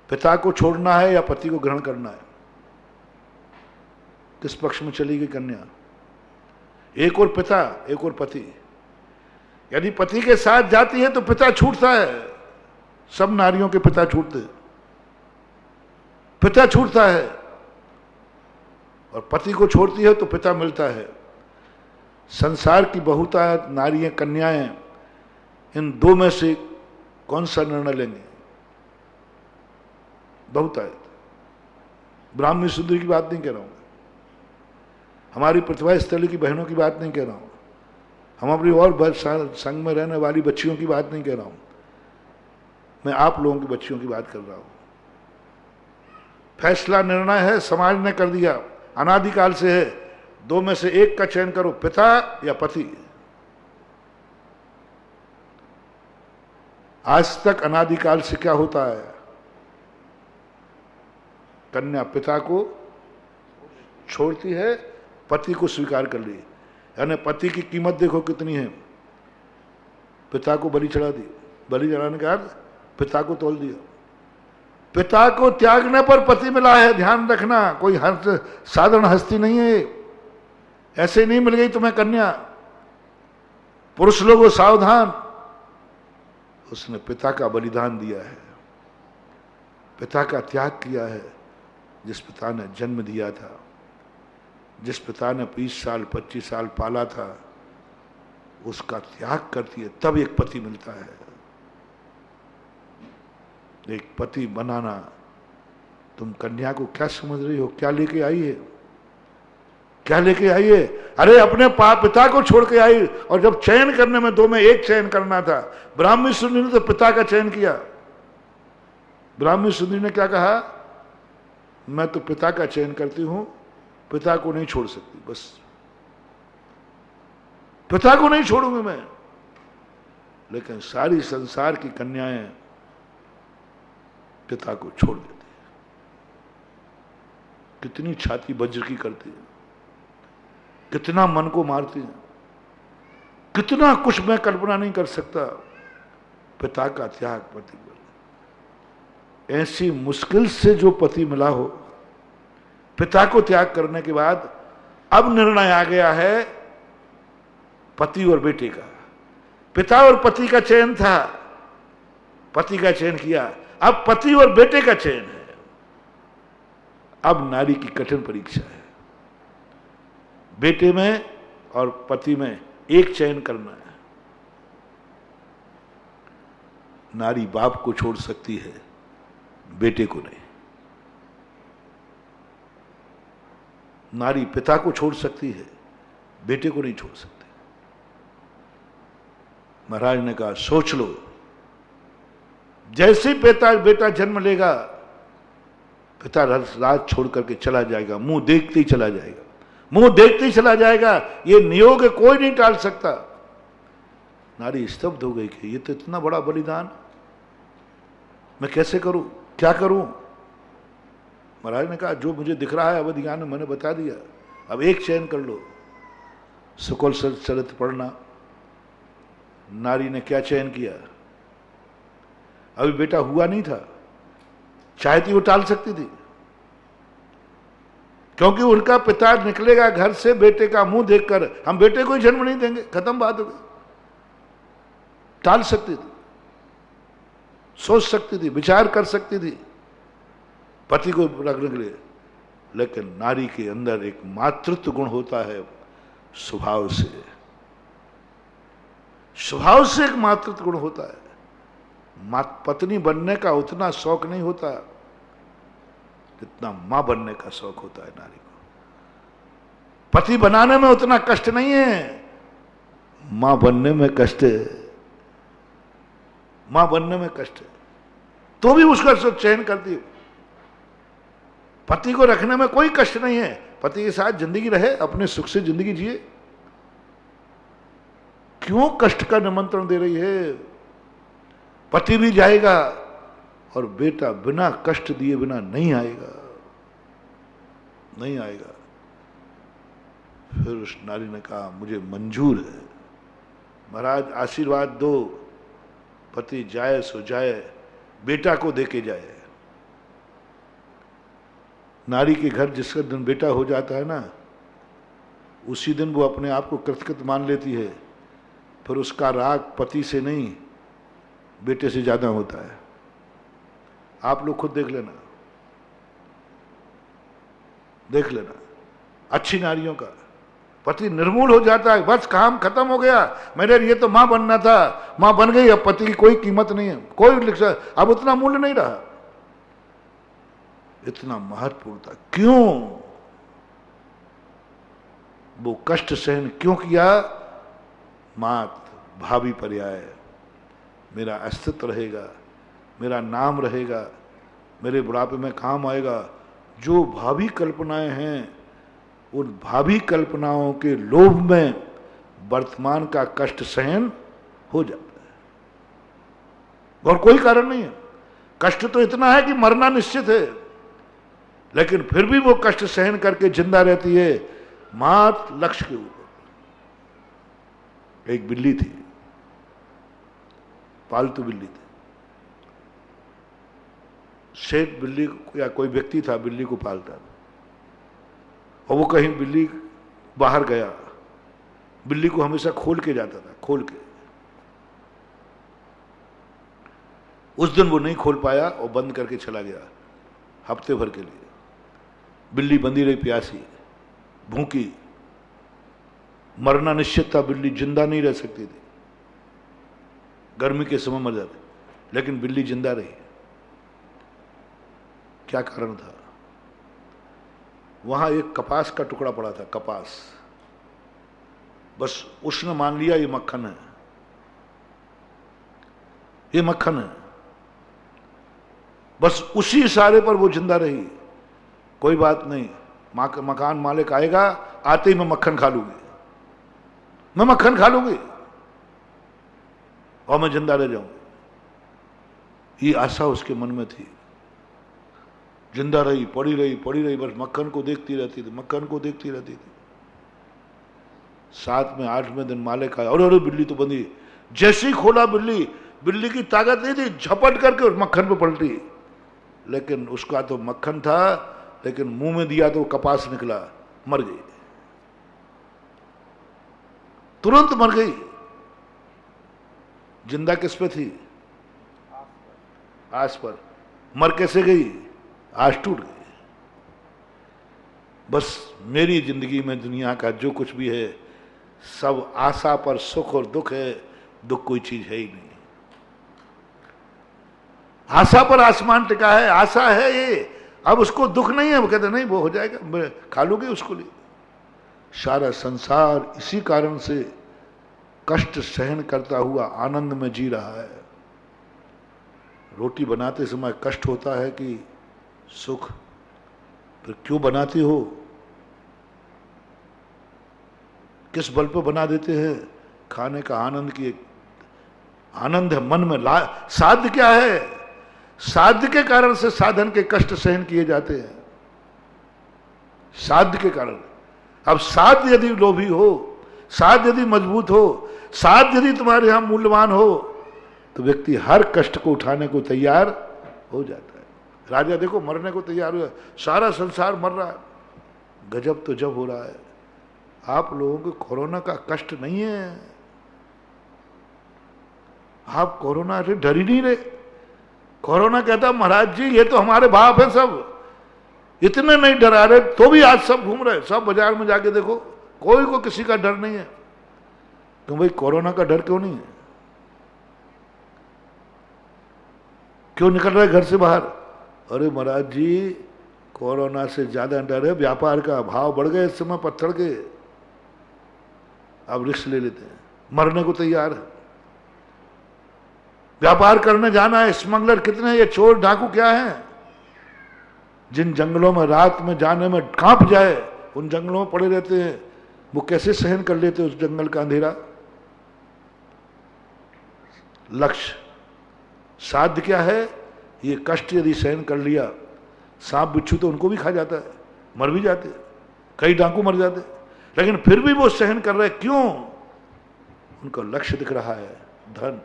पिता को छोड़ना है या पति को ग्रहण करना है, किस पक्ष में चली गई कन्या? एक और पिता, एक और पति। यदि पति के साथ जाती है तो पिता छूटता है, सब नारियों के पिता छूटते, पिता छूटता है, और पति को छोड़ती है तो पिता मिलता है। संसार की बहुतायत नारियां, कन्याएं, इन दो में से कौन सा निर्णय लेंगे? बहुतायत। ब्राह्मणी सुंदरी की बात नहीं कह रहा हूं, हमारी प्रतिभा स्थली की बहनों की बात नहीं कह रहा हूं, हम अपनी और संग में रहने वाली बच्चियों की बात नहीं कह रहा हूं, मैं आप लोगों की बच्चियों की बात कर रहा हूं। फैसला निर्णय है, समाज ने कर दिया, अनादिकाल से है, दो में से एक का चयन करो, पिता या पति। आज तक अनादिकाल से क्या होता है? कन्या पिता को छोड़ती है, पति को स्वीकार कर ली। यानी पति की कीमत देखो कितनी है, पिता को बलि चढ़ा दी, बलि चढ़ाने के बाद पिता को तोल दिया। पिता को त्यागने पर पति मिला है, ध्यान रखना, कोई हर साधारण हस्ती नहीं है, ऐसे नहीं मिल गई तुम्हें कन्या। पुरुष लोगों सावधान, उसने पिता का बलिदान दिया है, पिता का त्याग किया है। जिस पिता ने जन्म दिया था, जिस पिता ने 20 साल 25 साल पाला था, उसका त्याग करती है, तब एक पति मिलता है। एक पति बनाना, तुम कन्या को क्या समझ रही हो? क्या लेके आई है? क्या लेके आई है? अरे अपने पिता को छोड़ के आई, और जब चयन करने में दो में एक चयन करना था, ब्राह्मणी सुंदरी ने तो पिता का चयन किया। ब्राह्मणी सुंदरी ने क्या कहा? मैं तो पिता का चयन करती हूं, पिता को नहीं छोड़ सकती, बस पिता को नहीं छोड़ूंगी मैं। लेकिन सारी संसार की कन्याएं पिता को छोड़ देती है। कितनी छाती वज्र की करती है, कितना मन को मारती है, कितना कुछ मैं कल्पना नहीं कर सकता। पिता का त्याग पति को, ऐसी मुश्किल से जो पति मिला हो, पिता को त्याग करने के बाद अब निर्णय आ गया है पति और बेटे का। पिता और पति का चयन था, पति का चयन किया, अब पति और बेटे का चयन है। अब नारी की कठिन परीक्षा है, बेटे में और पति में एक चयन करना है। नारी बाप को छोड़ सकती है, बेटे को नहीं। नारी पिता को छोड़ सकती है, बेटे को नहीं छोड़ सकती। महाराज ने कहा सोच लो, जैसे बेटा जन्म लेगा, पिता रात छोड़ करके चला जाएगा, मुंह देखते ही चला जाएगा, मुंह देखते ही चला जाएगा। ये नियोग कोई नहीं टाल सकता। नारी स्तब्ध हो गई कि ये तो इतना बड़ा बलिदान, मैं कैसे करूं, क्या करूं? महाराज ने कहा जो मुझे दिख रहा है अवध ज्ञान में मैंने बता दिया, अब एक चयन कर लो, सुकल चरित्र पढ़ना। नारी ने क्या चयन किया? अभी बेटा हुआ नहीं था, चाहती वो टाल सकती थी, क्योंकि उनका पिता निकलेगा घर से बेटे का मुंह देखकर, हम बेटे को ही जन्म नहीं देंगे, खत्म बात हो गई। टाल सकती थी, सोच सकती थी, विचार कर सकती थी पति को रखने के लिए। लेकिन नारी के अंदर एक मातृत्व गुण होता है, स्वभाव से एक मातृत्व गुण होता है। पत्नी बनने का उतना शौक नहीं होता जितना मां बनने का शौक होता है नारी को। पति बनाने में उतना कष्ट नहीं है, मां बनने में कष्ट है, मां बनने में कष्ट है, तो भी उसका चयन करती है। पति को रखने में कोई कष्ट नहीं है, पति के साथ जिंदगी रहे, अपने सुख से जिंदगी जिए, क्यों कष्ट का निमंत्रण दे रही है? पति भी जाएगा और बेटा बिना कष्ट दिए बिना नहीं आएगा, नहीं आएगा। फिर उस नारी ने कहा मुझे मंजूर है, महाराज आशीर्वाद दो, पति जाए सो जाए, बेटा को देके जाए। नारी के घर जिसका दिन बेटा हो जाता है ना, उसी दिन वो अपने आप को कृतकृत मान लेती है। फिर उसका राग पति से नहीं बेटे से ज्यादा होता है। आप लोग खुद देख लेना, देख लेना। अच्छी नारियों का पति निर्मूल हो जाता है, बस काम खत्म हो गया, मेरे लिए तो मां बनना था, मां बन गई, अब पति की कोई कीमत नहीं है, कोई अब उतना मूल्य नहीं रहा। इतना महत्वपूर्ण था। क्यों वो कष्ट सहन क्यों किया? मात भावी पर्याय, मेरा अस्तित्व रहेगा, मेरा नाम रहेगा, मेरे बुढ़ापे में काम आएगा। जो भावी कल्पनाएं हैं, उन भावी कल्पनाओं के लोभ में वर्तमान का कष्ट सहन हो जाता है और कोई कारण नहीं है। कष्ट तो इतना है कि मरना निश्चित है, लेकिन फिर भी वो कष्ट सहन करके जिंदा रहती है मात्र लक्ष्य के ऊपर। एक बिल्ली थी, पालतू बिल्ली थी। सेठ बिल्ली या कोई व्यक्ति था, बिल्ली को पालता था, और वो कहीं बिल्ली बाहर गया, बिल्ली को हमेशा खोल के जाता था, खोल के। उस दिन वो नहीं खोल पाया और बंद करके चला गया हफ्ते भर के लिए। बिल्ली बंधी रही, प्यासी, भूखी, मरना निश्चित था, बिल्ली जिंदा नहीं रह सकती थी, गर्मी के समय मर जाती, लेकिन बिल्ली जिंदा रही। क्या कारण था? वहां एक कपास का टुकड़ा पड़ा था, कपास। बस उसने मान लिया ये मक्खन है, ये मक्खन है। बस उसी इशारे पर वो जिंदा रही। कोई बात नहीं, मकान मालिक आएगा, आते ही मैं मक्खन खा लूंगी, मैं मक्खन खा लूंगी और मैं जिंदा रह जाऊंगी। ये आशा उसके मन में थी। जिंदा रही, पड़ी रही, पड़ी रही, बस मक्खन को देखती रहती थी, मक्खन को देखती रहती थी। 7वें 8वें दिन मालिक आया, अरे बिल्ली तो बंधी। जैसे ही खोला बिल्ली, बिल्ली की ताकत नहीं थी, झपट करके उस मक्खन पे पलटी। लेकिन उसका तो मक्खन था, लेकिन मुंह में दिया तो कपास निकला, मर गई, तुरंत मर गई। जिंदा किस पे थी? आस पर। मर कैसे गई? आस टूट गई। बस मेरी जिंदगी में दुनिया का जो कुछ भी है, सब आशा पर सुख और दुख है, दुख कोई चीज है ही नहीं। आशा पर आसमान टिका है, आशा है ये, अब उसको दुख नहीं है। वो कहते नहीं, वो हो जाएगा, मैं खा लूंगी उसको लिए। सारा संसार इसी कारण से कष्ट सहन करता हुआ आनंद में जी रहा है। रोटी बनाते समय कष्ट होता है कि सुख? फिर क्यों बनाते हो? किस बल पे बना देते हैं? खाने का आनंद की एक आनंद है मन में। साध्य क्या है? साध्य के कारण से साधन के कष्ट सहन किए जाते हैं, साध्य के कारण। अब साध्य यदि लोभी हो, साध्य यदि मजबूत हो, साध्य यदि तुम्हारे यहां मूल्यवान हो, तो व्यक्ति हर कष्ट को उठाने को तैयार हो जाता है। राजा देखो मरने को तैयार हुआ, सारा संसार मर रहा है। गजब तो जब हो रहा है, आप लोगों को कोरोना का कष्ट नहीं है। आप कोरोना से डर ही नहीं रहे। कोरोना कहता महाराज जी ये तो हमारे बाप है, सब इतने नहीं डरा रहे, तो भी आज सब घूम रहे। सब बाजार में जाके देखो, कोई को किसी का डर नहीं है। तो भाई कोरोना का डर क्यों नहीं है? क्यों निकल रहे घर से बाहर? अरे महाराज जी कोरोना से ज्यादा डर है व्यापार का। भाव बढ़ गए इस समय पत्थर के, अब रिस्क ले लेते हैं, मरने को तैयार है। व्यापार करने जाना है, स्मगलर कितने, ये चोर डाकू क्या है, जिन जंगलों में रात में जाने में कांप जाए, उन जंगलों में पड़े रहते हैं। वो कैसे सहन कर लेते उस जंगल का अंधेरा? लक्ष्य। साध्य क्या है? ये कष्ट यदि सहन कर लिया, सांप बिच्छू तो उनको भी खा जाता है, मर भी जाते, कई डाकू मर जाते, लेकिन फिर भी वो सहन कर रहे। क्यों? उनका लक्ष्य दिख रहा है, धन।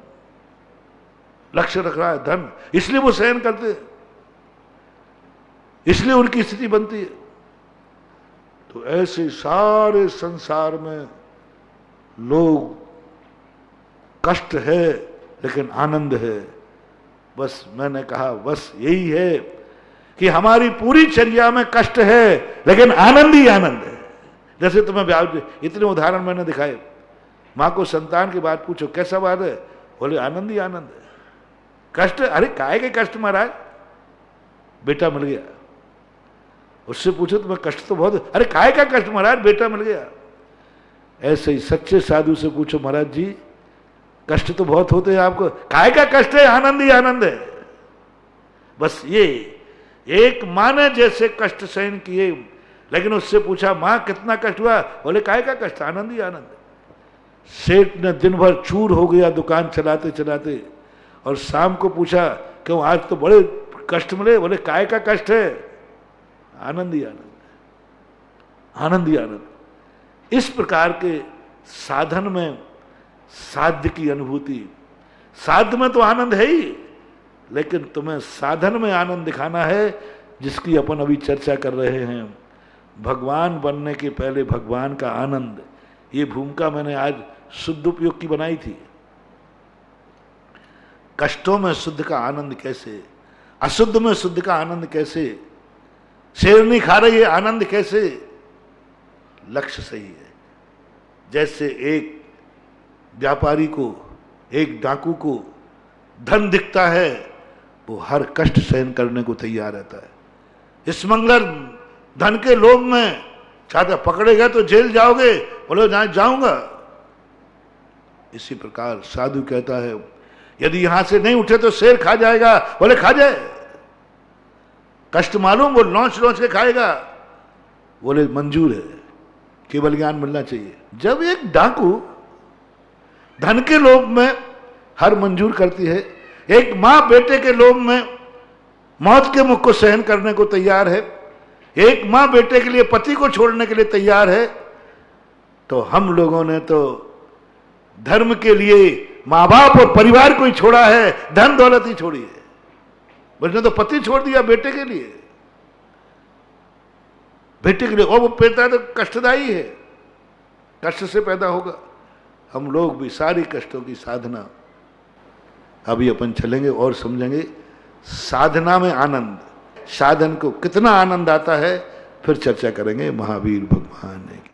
लक्ष्य रख रहा है धन, इसलिए वो सहन करते, इसलिए उनकी स्थिति बनती है। तो ऐसे सारे संसार में लोग, कष्ट है लेकिन आनंद है। बस मैंने कहा बस यही है कि हमारी पूरी चर्या में कष्ट है लेकिन आनंद ही आनंद है। जैसे तुम्हें इतने उदाहरण मैंने दिखाए। मां को संतान की बात पूछो, कैसा बात है? बोले आनंद ही आनंद है। कष्ट, अरे काहे के कष्ट महाराज? बेटा मिल गया। उससे पूछो तुम्हें कष्ट तो बहुत, अरे काहे का कष्ट महाराज? बेटा मिल गया। ऐसे ही सच्चे साधु से पूछो, महाराज जी कष्ट तो बहुत होते हैं आपको, काहे का कष्ट है? आनंद ही आनंद है। बस ये एक मां ने जैसे कष्ट सहन किए, लेकिन उससे पूछा मां कितना कष्ट हुआ? बोले काहे का कष्ट? आनंद ही आनंद है। सेठ ने दिन भर चूर हो गया दुकान चलाते चलाते, और शाम को पूछा क्यों आज तो बड़े कष्ट मिले? बोले काहे का कष्ट है? आनंद ही आनंद, आनंद ही आनंद। इस प्रकार के साधन में साध्य की अनुभूति, साध्य में तो आनंद है ही, लेकिन तुम्हें साधन में आनंद दिखाना है, जिसकी अपन अभी चर्चा कर रहे हैं। भगवान बनने के पहले भगवान का आनंद, ये भूमिका मैंने आज शुद्ध उपयोग की बनाई थी। कष्टों में शुद्ध का आनंद कैसे, अशुद्ध में शुद्ध का आनंद कैसे, शेरनी खा रही है आनंद कैसे? लक्ष्य सही है। जैसे एक व्यापारी को, एक डाकू को धन दिखता है, वो हर कष्ट सहन करने को तैयार रहता है। इस मंगल धन के लोभ में चाहता, पकड़े गए तो जेल जाओगे? बोलो जहां जाऊंगा। इसी प्रकार साधु कहता है यदि यहां से नहीं उठे तो शेर खा जाएगा। बोले खा जाए, कष्ट मालूम, वो लौच लौच के खाएगा। बोले मंजूर है, केवल ज्ञान मिलना चाहिए। जब एक डाकू धन के लोभ में हर मंजूर करती है, एक मां बेटे के लोभ में मौत के मुख को सहन करने को तैयार है, एक मां बेटे के लिए पति को छोड़ने के लिए तैयार है, तो हम लोगों ने तो धर्म के लिए मां बाप और परिवार को ही छोड़ा है, धन दौलत ही छोड़ी है। उसने तो पति छोड़ दिया बेटे के लिए, बेटे के लिए, और वो पैदा तो कष्टदायी है, कष्ट से पैदा होगा। हम लोग भी सारी कष्टों की साधना अभी अपन चलेंगे और समझेंगे। साधना में आनंद, साधन को कितना आनंद आता है, फिर चर्चा करेंगे। महावीर भगवान की